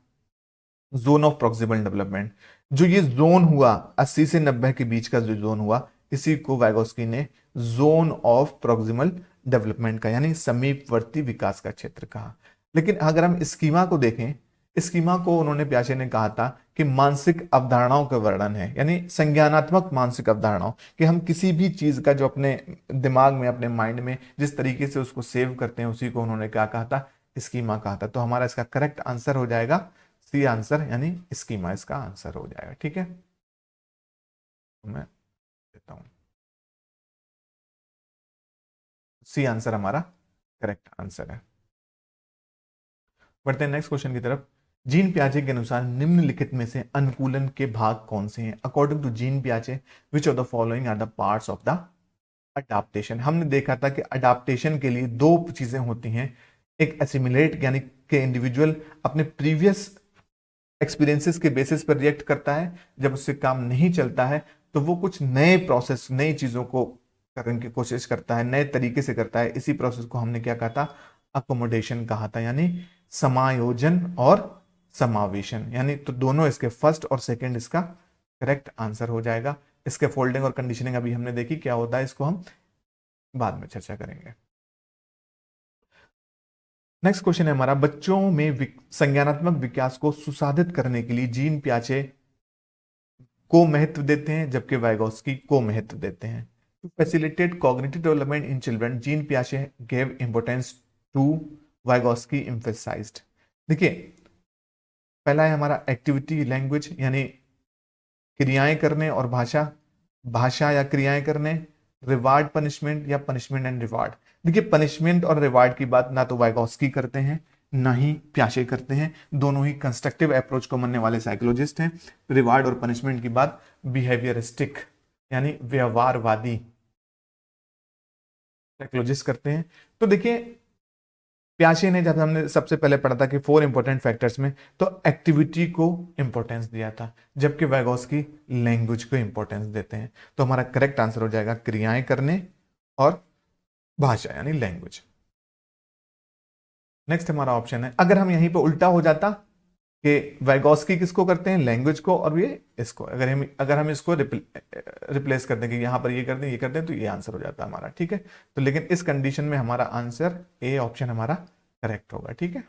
जोन ऑफ प्रॉक्सिमल डेवलपमेंट, जो ये जोन हुआ 80 से 90 के बीच का जो जोन हुआ, इसी को वाइगोस्की ने जोन ऑफ प्रॉक्सिमल डेवलपमेंट का यानी समीपवर्ती विकास का क्षेत्र कहा। लेकिन अगर हम स्कीमा को देखें, स्कीमा को उन्होंने पियाजे ने कहा था कि मानसिक अवधारणाओं का वर्णन है, यानी संज्ञानात्मक मानसिक अवधारणाओं, कि हम किसी भी चीज का जो अपने दिमाग में, अपने माइंड में जिस तरीके से उसको सेव करते हैं, उसी को उन्होंने क्या कहा था, स्कीमा कहा था। तो हमारा इसका करेक्ट आंसर हो जाएगा सी आंसर, यानी स्कीमा इसका आंसर हो जाएगा। ठीक है, तो मैं देता हूं सी आंसर हमारा करेक्ट आंसर है। बढ़ते हैं नेक्स्ट क्वेश्चन की तरफ। जीन पियाजे के अनुसार निम्नलिखित में से अनुकूलन के भाग कौन से हैं। अकॉर्डिंग टू जीन पियाजे, which of the following are the parts of the adaptation. हमने देखा था कि अडाप्टेशन के लिए दो चीजें होती हैं, एक एसिमिलेट यानी कि इंडिविजुअल अपने प्रीवियस एक्सपीरियंसेस के बेसिस पर रिएक्ट करता है, जब उससे काम नहीं चलता है तो वो कुछ नए प्रोसेस, नई चीजों को करने की कोशिश करता है, नए तरीके से करता है। इसी प्रोसेस को हमने क्या कहा था, अकोमोडेशन कहा था, यानी समायोजन और समावेशन, यानी तो दोनों इसके फर्स्ट और सेकंड इसका करेक्ट आंसर हो जाएगा। इसके फोल्डिंग और कंडीशनिंग अभी हमने देखी क्या होता है, इसको हम बाद में चर्चा करेंगे। नेक्स्ट क्वेश्चन है हमारा, बच्चों में संज्ञानात्मक विकास को सुसाधित करने के लिए जीन प्याचे को महत्व देते हैं जबकि वाइगोस्की को महत्व देते हैं। To facilitate cognitive development in children, Jean पियाजे gave importance to, Vygotsky emphasized. देखिए, पहला है हमारा एक्टिविटी लैंग्वेज, यानी क्रियाएं करने और भाषा, भाषा या क्रियाएं करने, रिवार्ड पनिशमेंट या पनिशमेंट एंड रिवार्ड। देखिए, पनिशमेंट और रिवार्ड की बात ना तो वाइगोस्की करते हैं ना ही प्याशे करते हैं, दोनों ही कंस्ट्रक्टिव अप्रोच को मानने वाले साइकोलॉजिस्ट हैं। रिवार्ड और पनिशमेंट की बात बिहेवियरिस्टिक यानी व्यवहारवादी साइकोलॉजिस्ट करते हैं। तो देखिए, प्याशे ने, जब हमने सबसे पहले पढ़ा था कि 4 इंपॉर्टेंट फैक्टर्स में, तो एक्टिविटी को इंपॉर्टेंस दिया था, जबकि वाइगोस्की लैंग्वेज को इंपॉर्टेंस देते हैं। तो हमारा करेक्ट आंसर हो जाएगा क्रियाएं करने और भाषा यानी लैंग्वेज। नेक्स्ट हमारा ऑप्शन है, अगर हम यहीं पे उल्टा हो जाता कि वाइगोस्की किसको करते हैं, लैंग्वेज को, और ये इसको, अगर हम इसको रिप्लेस कर दें कि यहां पर ये कर दें, ये कर दें, तो ये आंसर हो जाता है हमारा। ठीक है, तो लेकिन इस कंडीशन में हमारा आंसर ए ऑप्शन हमारा करेक्ट होगा। ठीक है,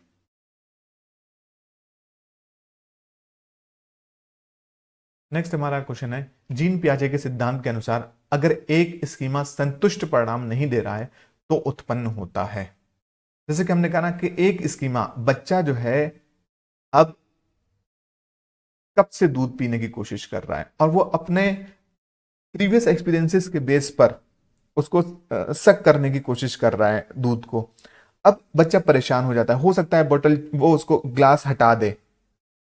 नेक्स्ट हमारा क्वेश्चन है, जीन पियाजे के सिद्धांत के अनुसार अगर एक स्कीमा संतुष्ट परिणाम नहीं दे रहा है तो उत्पन्न होता है। जैसे कि हमने कहा ना कि एक स्कीमा, बच्चा जो है अब कप से दूध पीने की कोशिश कर रहा है और वो अपने प्रीवियस एक्सपीरियंसेस के बेस पर उसको सक करने की कोशिश कर रहा है दूध को। अब बच्चा परेशान हो जाता है, हो सकता है बोतल, वो उसको ग्लास हटा दे।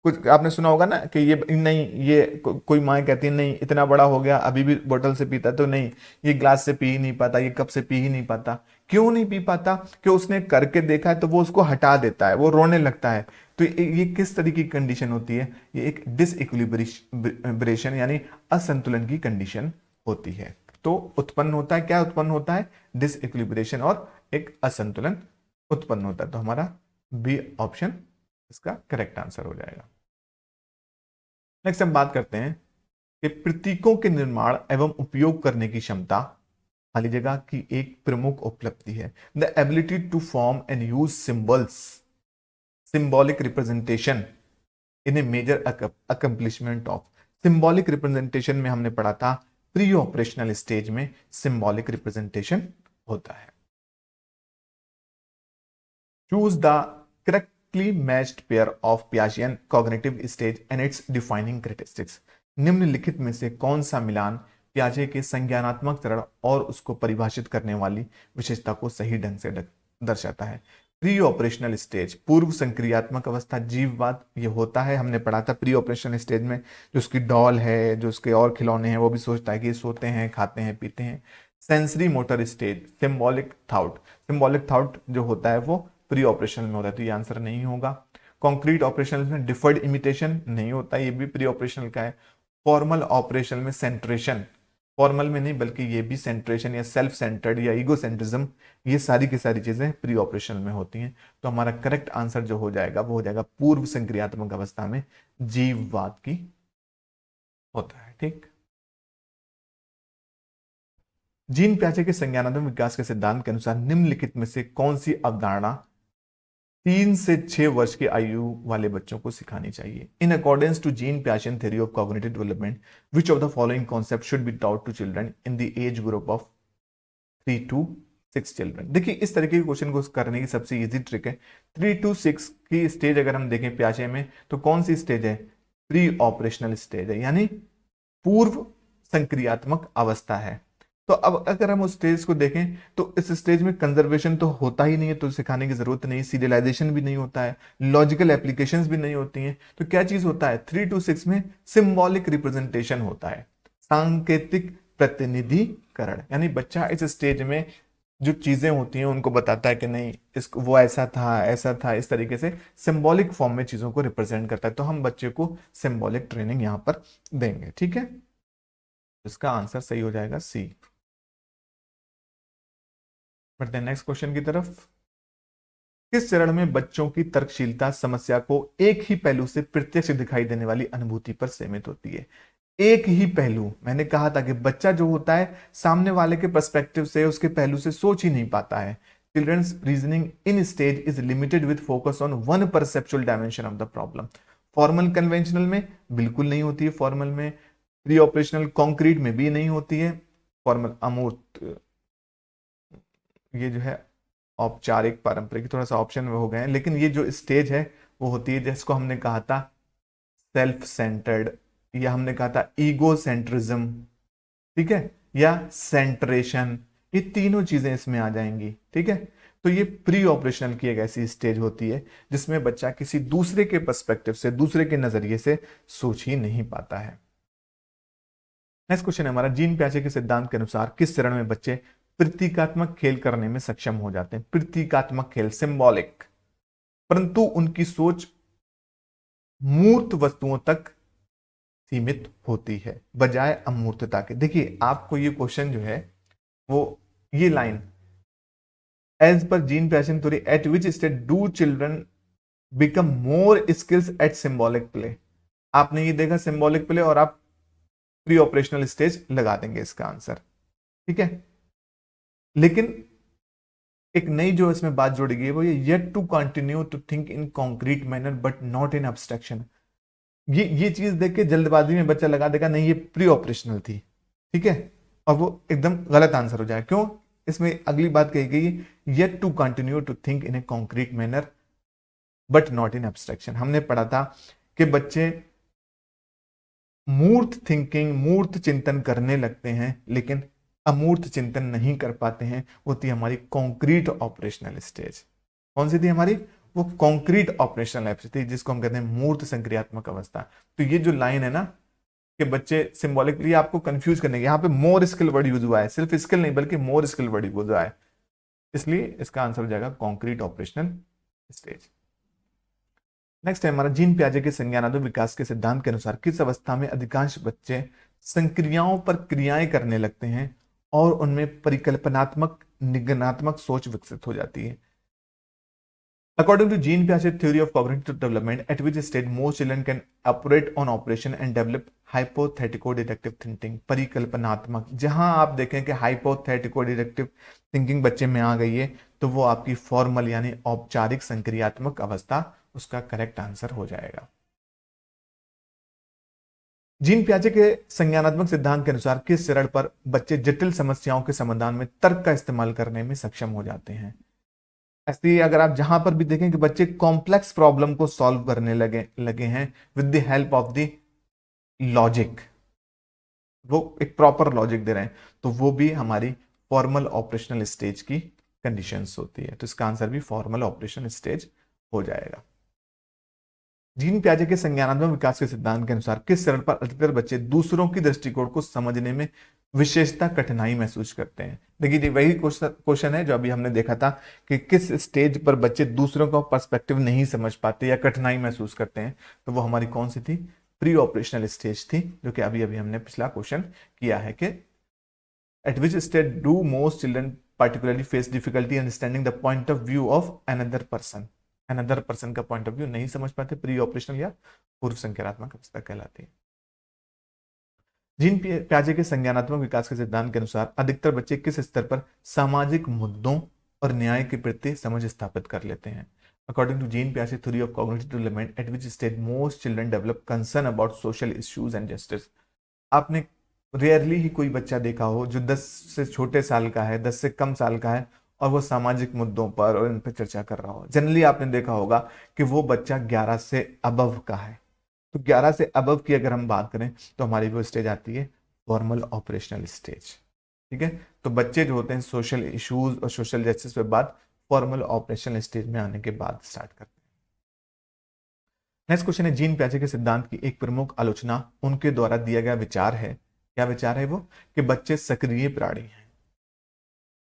कुछ आपने सुना होगा ना कि ये नहीं, ये कोई माँ कहती है नहीं इतना बड़ा हो गया अभी भी बोतल से पीता, तो नहीं, ये ग्लास से पी ही नहीं पाता, ये कप से पी ही नहीं पाता। क्यों नहीं पी पाता? कि उसने करके देखा है तो वो उसको हटा देता है, वो रोने लगता है। तो ये किस तरीके की कंडीशन होती है? ये एक डिसइक्विलिब्रेशन यानी असंतुलन की कंडीशन होती है। तो उत्पन्न होता है, क्या उत्पन्न होता है? डिसइक्विलिब्रेशन और एक असंतुलन उत्पन्न होता है। तो हमारा बी ऑप्शन इसका करेक्ट आंसर हो जाएगा। नेक्स्ट हम बात करते हैं कि प्रतीकों के निर्माण एवं उपयोग करने की क्षमता खाली जगह की एक प्रमुख उपलब्धि है। The ability to form and use symbols, symbolic representation in a major accomplishment of. Symbolic representation में हमने पढ़ा था प्री ऑपरेशनल स्टेज में सिंबॉलिक रिप्रेजेंटेशन होता है। Choose the correctly matched pair of Piagetian cognitive stage and its defining characteristics. निम्नलिखित में से कौन सा मिलान पियाजे के संज्ञानात्मक चरण और उसको परिभाषित करने वाली विशेषता को सही ढंग से दर्शाता है? प्री ऑपरेशनल स्टेज, पूर्व संक्रियात्मक अवस्था, जीववाद ये होता है, हमने पढ़ा था प्री ऑपरेशनल स्टेज में जो उसकी डॉल है, जो उसके और खिलौने हैं, वो भी सोचता है कि ये सोते हैं, खाते हैं, पीते हैं। Sensory motor stage, symbolic thought, symbolic thought जो होता है वो प्री ऑपरेशनल में होता है, तो ये आंसर नहीं होगा। कॉन्क्रीट ऑपरेशनल में डिफर्ड इमिटेशन नहीं होता, ये भी प्री ऑपरेशनल का है। फॉर्मल ऑपरेशनल में सेंट्रेशन, फॉर्मल में नहीं बल्कि ये भी सेंट्रेशन या सेल्फ सेंटर्ड या ईगो सेंट्रिज्म, ये सारी की सारी चीजें प्री ऑपरेशनल में होती हैं। तो हमारा करेक्ट आंसर जो हो जाएगा वो हो जाएगा पूर्व संक्रियात्मक अवस्था में जीववाद की होता है। ठीक, जीन प्याजे के संज्ञानात्मक विकास के सिद्धांत के अनुसार निम्नलिखित में से कौन सी अवधारणा 3 से 6 वर्ष की आयु वाले बच्चों को सिखानी चाहिए? In accordance to Jean Piagetian theory of cognitive development, which of the following concept should be taught to children in the age group of 3 to 6 children? देखिए, इस तरीके के क्वेश्चन को करने की सबसे इजी ट्रिक है, 3 to 6 की स्टेज अगर हम देखें प्याजे में तो कौन सी स्टेज है? प्री ऑपरेशनल स्टेज है, यानी पूर्व संक्रियात्मक अवस्था है। तो अब अगर हम उस स्टेज को देखें तो इस स्टेज में कंजर्वेशन तो होता ही नहीं है, तो सिखाने की जरूरत नहीं, सीरियलाइजेशन भी नहीं होता है, लॉजिकल एप्लीकेशंस भी नहीं होती हैं। तो क्या चीज होता है? 3 to 6 में सिंबॉलिक रिप्रेजेंटेशन होता है, सांकेतिक प्रतिनिधिकरण, यानी बच्चा इस स्टेज में जो चीजें होती हैं उनको बताता है कि नहीं इसको, वो ऐसा था, ऐसा था, इस तरीके से सिंबॉलिक फॉर्म में चीजों को रिप्रेजेंट करता है। तो हम बच्चे को सिंबॉलिक ट्रेनिंग यहां पर देंगे। ठीक है, इसका आंसर सही हो जाएगा सी। बढ़ते हैं नेक्स्ट क्वेश्चन की तरफ। किस चरण में बच्चों की तर्कशीलता समस्या को एक ही पहलू से प्रत्यक्ष दिखाई देने वाली अनुभूति पर सीमित होती है? एक ही पहलू, मैंने कहा था कि बच्चा जो होता है सामने वाले के पर्सपेक्टिव से, उसके पहलू से सोच ही नहीं पाता है। Children's reasoning in stage is limited with focus on one perceptual dimension of the problem. Formal conventional में बिल्कुल नहीं होती है, फॉर्मल में प्री ऑपरेशनल कॉन्क्रीट में भी नहीं होती है, फॉर्मल अमूर्त, ये जो है औपचारिक पारंपरिक थोड़ा सा ऑप्शन में हो गए हैं, लेकिन ये जो स्टेज है वो होती है जिसको हमने कहा था सेल्फ सेंटर्ड, या हमने कहा था ईगो सेंट्रिज्म, ठीक है, या सेंट्रेशन, ये तीनों चीजें इसमें आ जाएंगी। ठीक है, तो ये प्री ऑपरेशनल की एक ऐसी स्टेज होती है जिसमें बच्चा किसी दूसरे के पर्सपेक्टिव से, दूसरे के नजरिए से सोच ही नहीं पाता है। नेक्स्ट क्वेश्चन है हमारा, जीन प्याजे के सिद्धांत के अनुसार किस चरण में बच्चे प्रतीकात्मक खेल करने में सक्षम हो जाते हैं? प्रतीकात्मक खेल, सिंबॉलिक, परंतु उनकी सोच मूर्त वस्तुओं तक सीमित होती है बजाय अमूर्तता के। देखिए आपको ये क्वेश्चन जो है वो, ये लाइन, एज पर जीन पैशन theory at which state do children become more skills at symbolic play. आपने ये देखा सिंबॉलिक प्ले और आप प्री ऑपरेशनल स्टेज लगा देंगे इसका आंसर। ठीक है, लेकिन एक नई जो इसमें बात जोड़ी गई है वो ये, yet to continue to think in concrete manner but not in abstraction. ये चीज देख के जल्दबाजी में बच्चा लगा देगा नहीं ये प्री ऑपरेशनल थी, ठीक है, और वो एकदम गलत आंसर हो जाए। क्यों? इसमें अगली बात कही गई, yet to continue to think in a concrete manner but not in abstraction. हमने पढ़ा था कि बच्चे मूर्त थिंकिंग, मूर्त चिंतन करने लगते हैं लेकिन अमूर्त चिंतन नहीं कर पाते हैं। वो थी हमारी कॉन्क्रीट ऑपरेशनल स्टेज। कौन सी थी हमारी? वो कॉन्क्रीट ऑपरेशनल थी जिसको हम कहते हैं मूर्त संक्रियात्मक अवस्था। तो ये जो लाइन है ना कि बच्चे सिंबॉलिकली, आपको कंफ्यूज करने के, यहाँ पे मोर स्किल वर्ड यूज हुआ है, सिर्फ स्किल नहीं बल्कि मोर स्किल वर्ड यूज हुआ है, इसलिए इसका आंसर हो जाएगा कॉन्क्रीट ऑपरेशनल स्टेज। नेक्स्ट है हमारा, जीन पियाजे के संज्ञानात्मक विकास के सिद्धांत के अनुसार किस अवस्था में अधिकांश बच्चे संक्रियाओं पर क्रियाएं करने लगते हैं और उनमें परिकल्पनात्मक निगमनात्मक सोच विकसित हो जाती है? According to Jean Piaget theory of cognitive development, at which stage most children can operate on operation and develop hypothetico-deductive thinking, परिकल्पनात्मक, जहां आप देखें कि hypothetico-deductive thinking बच्चे में आ गई है तो वो आपकी फॉर्मल यानी औपचारिक संक्रियात्मक अवस्था उसका करेक्ट आंसर हो जाएगा। जीन पियाजे के संज्ञानात्मक सिद्धांत के अनुसार किस चरण पर बच्चे जटिल समस्याओं के समाधान में तर्क का इस्तेमाल करने में सक्षम हो जाते हैं? ऐसे अगर आप जहां पर भी देखें कि बच्चे कॉम्प्लेक्स प्रॉब्लम को सॉल्व करने लगे हैं with the help of the logic, वो एक प्रॉपर लॉजिक दे रहे हैं, तो वो भी हमारी फॉर्मल ऑपरेशनल स्टेज की कंडीशंस होती है। तो इसका आंसर भी फॉर्मल ऑपरेशनल स्टेज हो जाएगा। जीन पियाजे के संज्ञानात्मक विकास के सिद्धांत के अनुसार किस चरण पर अधिकतर बच्चे दूसरों की दृष्टिकोण को समझने में विशेषता कठिनाई महसूस करते हैं? देखिए वही क्वेश्चन है जो अभी हमने देखा था कि किस स्टेज पर बच्चे दूसरों का पर्सपेक्टिव नहीं समझ पाते या कठिनाई महसूस करते हैं, तो वो हमारी कौन सी थी? प्री ऑपरेशनल स्टेज थी, जो कि अभी अभी हमने पिछला क्वेश्चन किया है कि eight which stage do most children particularly face difficulty understanding the point of view of another person, another person का पॉइंट ऑफ व्यू नहीं समझ पाते, प्री ऑपरेशनल या पूर्व संज्ञानात्मक अवस्था कहलाती है। जीन पियाजे के संज्ञानात्मक विकास के सिद्धांत के अनुसार अधिकतर बच्चे किस स्तर पर सामाजिक मुद्दों और न्याय के प्रति समझ स्थापित कर लेते हैं? अकॉर्डिंग टू जीन पियाजे theory of cognitive development, at which stage most children develop concern about social issues and justice. आपने रेयरली ही कोई बच्चा देखा हो जो 10 से छोटे साल का है, 10 से कम साल का है और वो सामाजिक मुद्दों पर और इन पर चर्चा कर रहा हो। जनरली आपने देखा होगा कि वो बच्चा 11 से अबव का है। तो 11 से अबव की अगर हम बात करें तो हमारी वो स्टेज आती है फॉर्मल ऑपरेशनल स्टेज। ठीक है, तो बच्चे जो होते हैं सोशल इश्यूज और सोशल जस्टिस पे बात फॉर्मल ऑपरेशनल स्टेज में आने के बाद स्टार्ट करते हैं। नेक्स्ट क्वेश्चन है, जीन पियाजे के सिद्धांत की एक प्रमुख आलोचना उनके द्वारा दिया गया विचार है। क्या विचार है वो? कि बच्चे सक्रिय प्राणी हैं।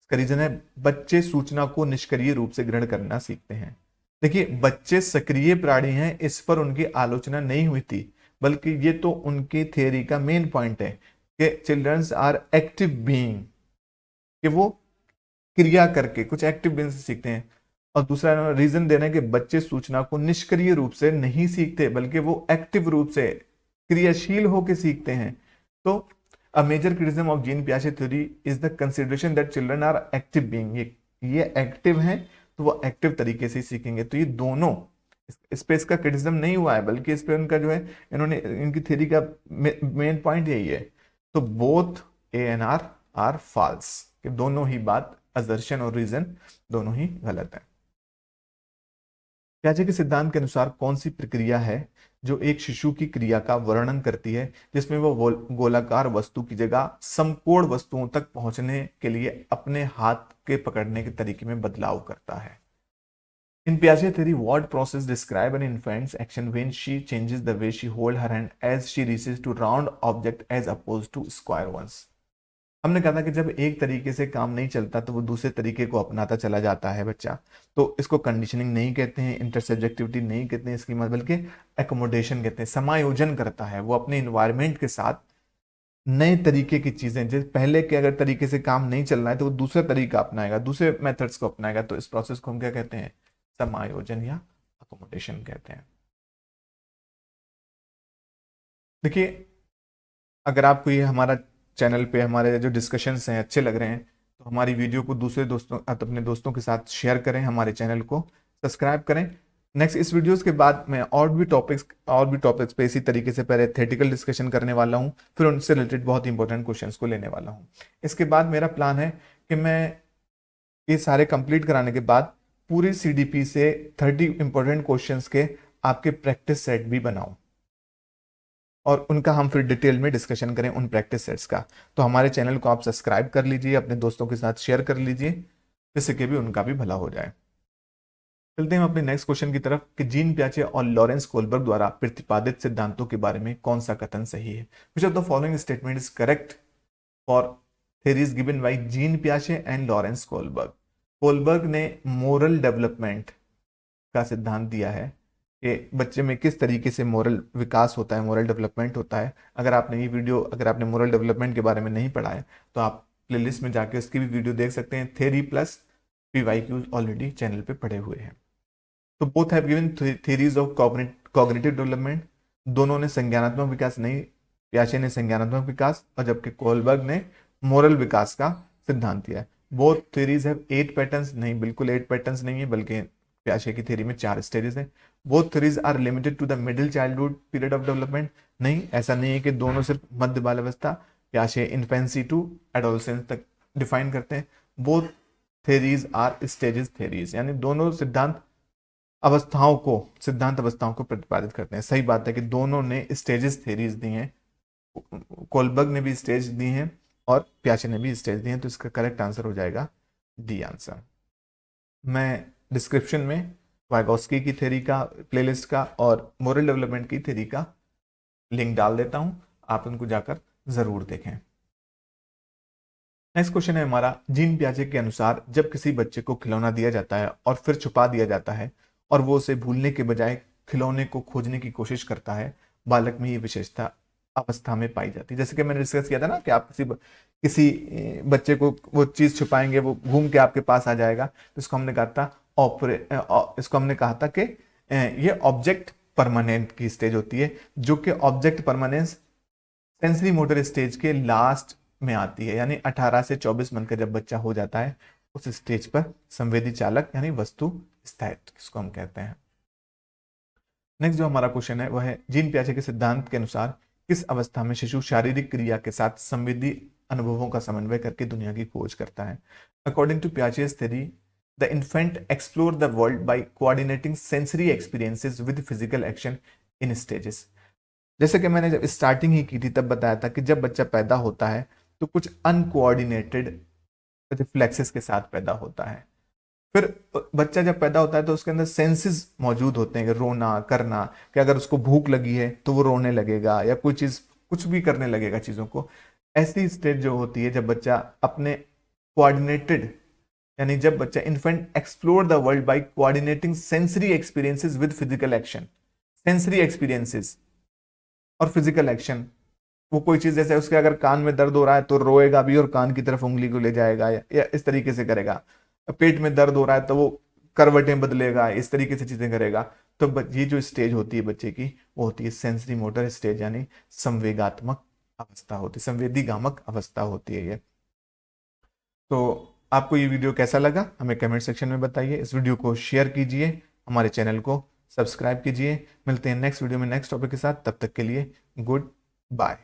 इसका रीजन है बच्चे सूचना को निष्क्रिय रूप से ग्रहण करना सीखते हैं। देखिए बच्चे सक्रिय प्राणी हैं, इस पर उनकी आलोचना नहीं हुई थी, बल्कि ये तो उनकी थियरी का मेन पॉइंट है कि चिल्ड्रंस आर एक्टिव बीइंग, कि वो क्रिया करके कुछ एक्टिव बीइंग से सीखते हैं। और दूसरा रीजन दे रहे हैं कि बच्चे सूचना को निष्क्रिय रूप से नहीं सीखते बल्कि वो एक्टिव रूप से क्रियाशील होकर सीखते हैं। तो a major criticism of Jean पियाजे theory is the consideration that children are active being, ये एक्टिव हैं तो वो एक्टिव तरीके से सीखेंगे। तो ये दोनों, इस पे इसका क्रिटिसिज्म नहीं हुआ है बल्कि इस पे उनका जो है, इन्होंने इनकी थ्योरी का मेन पॉइंट यही है। तो both A and R false, कि दोनों ही बात, असर्शन और रीजन दोनों ही गलत है। पियाजे के सिद्धांत के अनुसार कौन सी प्रक्रिया है जो एक शिशु की क्रिया का वर्णन करती है जिसमें वो गोलाकार वस्तु की जगह समकोण वस्तुओं तक पहुंचने के लिए अपने हाथ के पकड़ने के तरीके में बदलाव करता है? In Piaget theory, what process describe an infant's action when she changes the way she hold her hand as she reaches to round object as opposed to square ones? हमने कहा था कि जब एक तरीके से काम नहीं चलता तो वो दूसरे तरीके को अपनाता चला जाता है बच्चा। तो इसको कंडीशनिंग नहीं कहते हैं, इंटरसब्जेक्टिविटी नहीं कहते हैं इसकी मत, बल्कि एकोमोडेशन कहते हैं। समायोजन करता है वो अपने इन्वायरमेंट के साथ नए तरीके की चीजें, जैसे पहले के अगर तरीके से काम नहीं चल रहा है तो वो दूसरा तरीका अपनाएगा, दूसरे मेथड्स को अपनाएगा। तो इस प्रोसेस को हम क्या कहते हैं? समायोजन या अकोमोडेशन कहते हैं। देखिए, अगर आपको ये हमारा चैनल पे हमारे जो डिस्कशंस हैं अच्छे लग रहे हैं तो हमारी वीडियो को दूसरे दोस्तों, अपने दोस्तों के साथ शेयर करें, हमारे चैनल को सब्सक्राइब करें। नेक्स्ट इस वीडियोस के बाद मैं और भी टॉपिक्स पे इसी तरीके से पैराथेटिकल डिस्कशन करने वाला हूँ, फिर उनसे रिलेटेड बहुत इंपॉर्टेंट क्वेश्चंस को लेने वाला हूँ। इसके बाद मेरा प्लान है कि मैं ये सारे कंप्लीट कराने के बाद पूरी सीडीपी से 30 इंपॉर्टेंट क्वेश्चंस के आपके प्रैक्टिस सेट भी बनाऊं और उनका हम फिर डिटेल में डिस्कशन करें उन प्रैक्टिस सेट्स का। तो हमारे चैनल को आप सब्सक्राइब कर लीजिए, अपने दोस्तों के साथ शेयर कर लीजिए, जिससे कि भी उनका भी भला हो जाए। चलते हैं अपने नेक्स्ट क्वेश्चन की तरफ कि जीन पियाजे और लॉरेंस कोलबर्ग द्वारा प्रतिपादित सिद्धांतों के बारे में कौन सा कथन सही है? Which of the following statement is correct for theories given by Jean पियाजे एंड लॉरेंस कोलबर्ग? कोलबर्ग ने मोरल डेवलपमेंट का सिद्धांत दिया है कि बच्चे में किस तरीके से मोरल विकास होता है, मोरल डेवलपमेंट होता है। अगर आपने मोरल डेवलपमेंट के बारे में नहीं पढ़ा है तो आप प्लेलिस्ट में जाके उसकी भी वीडियो देख सकते हैं। Theory plus PYQ already channel पे पढ़े हुए हैं। तो both have given theories of cognitive development. दोनों ने संज्ञानात्मक विकास नहीं, पियाजे ने संज्ञानात्मक विकास और जबकि कोलबर्ग ने मोरल विकास का सिद्धांत दिया है। बोथ थ्योरीज हैव 8 पैटर्न्स, नहीं बिल्कुल 8 पैटर्न्स नहीं है, बल्कि पियाजे की थ्योरी में 4 स्टेजेस हैं। Both theories are limited to the middle childhood period of development, नहीं ऐसा नहीं है कि दोनों सिर्फ मध्य बाल्यावस्था, पियाजे इन्फेंसी टू एडोलसेंस तक डिफाइन करते हैं। Both theories are stages theories, यानी दोनों सिद्धांत अवस्थाओं को प्रतिपादित करते हैं। सही बात है कि दोनों ने स्टेजेस थ्योरीज दी हैं, कोलबर्ग ने भी स्टेज दी हैं और पियाजे ने भी स्टेज दी हैं। तो इसका करेक्ट आंसर हो जाएगा डी आंसर। मैं डिस्क्रिप्शन में वाइगोस्की की थ्योरी का प्लेलिस्ट का और मोरल डेवलपमेंट की थ्योरी का लिंक डाल देता हूं, आप उनको जाकर जरूर देखें। नेक्स्ट क्वेश्चन है हमारा, जीन पियाजे के अनुसार जब किसी बच्चे को खिलौना दिया जाता है और फिर छुपा दिया जाता है और वो उसे भूलने के बजाय खिलौने को खोजने की कोशिश करता है, बालक में ये विशेषता अवस्था में पाई जाती है। जैसे कि मैंने डिस्कस किया था ना कि आप किसी बच्चे को वो चीज छुपाएंगे, वो घूम के आपके पास आ जाएगा। तो इसको हमने कहा था कि ये ऑब्जेक्ट परमानेंट की स्टेज होती है, जो कि object permanence sensory motor stage के लास्ट में आती है। यानी 18 से 24 मंथ का जब बच्चा हो जाता है उस स्टेज पर संवेदी चालक यानी वस्तु स्थायित्व इसको हम कहते हैं। नेक्स्ट जो हमारा क्वेश्चन है वह है, जीन पियाजे के सिद्धांत के अनुसार किस अवस्था में शिशु शारीरिक क्रिया के साथ संवेदी अनुभवों का समन्वय करके दुनिया की खोज करता है? According to Piaget's theory, the infant explore the world by coordinating sensory experiences with physical action in stages. जैसे कि मैंने जब स्टार्टिंग ही की थी तब बताया था कि जब बच्चा पैदा होता है तो कुछ अनकोऑर्डिनेटेड रिफ्लेक्सेस के साथ पैदा होता है। फिर बच्चा जब पैदा होता है तो उसके अंदर सेंसेस मौजूद होते हैं कि रोना करना, कि अगर उसको भूख लगी है तो वो रोने लगेगा या कोई चीज कुछ भी करने लगेगा चीजों को। ऐसी स्टेज जो होती है जब बच्चा अपने कोऑर्डिनेटेड, यानी जब बच्चा infant explore the world by coordinating sensory experiences with physical action. Sensory experiences और फिजिकल एक्शन, वो कोई चीज जैसे उसके अगर कान में दर्द हो रहा है तो रोएगा भी और कान की तरफ उंगली को ले जाएगा या इस तरीके से करेगा। पेट में दर्द हो रहा है तो वो करवटें बदलेगा, इस तरीके से चीजें करेगा। तो ये जो स्टेज होती है बच्चे की, वो होती है सेंसरी मोटर स्टेज, यानी संवेगात्मक अवस्था होती है, संवेदीगामक अवस्था होती है ये। तो आपको ये वीडियो कैसा लगा हमें कमेंट सेक्शन में बताइए। इस वीडियो को शेयर कीजिए, हमारे चैनल को सब्सक्राइब कीजिए। मिलते हैं नेक्स्ट वीडियो में नेक्स्ट टॉपिक के साथ, तब तक के लिए गुड बाय।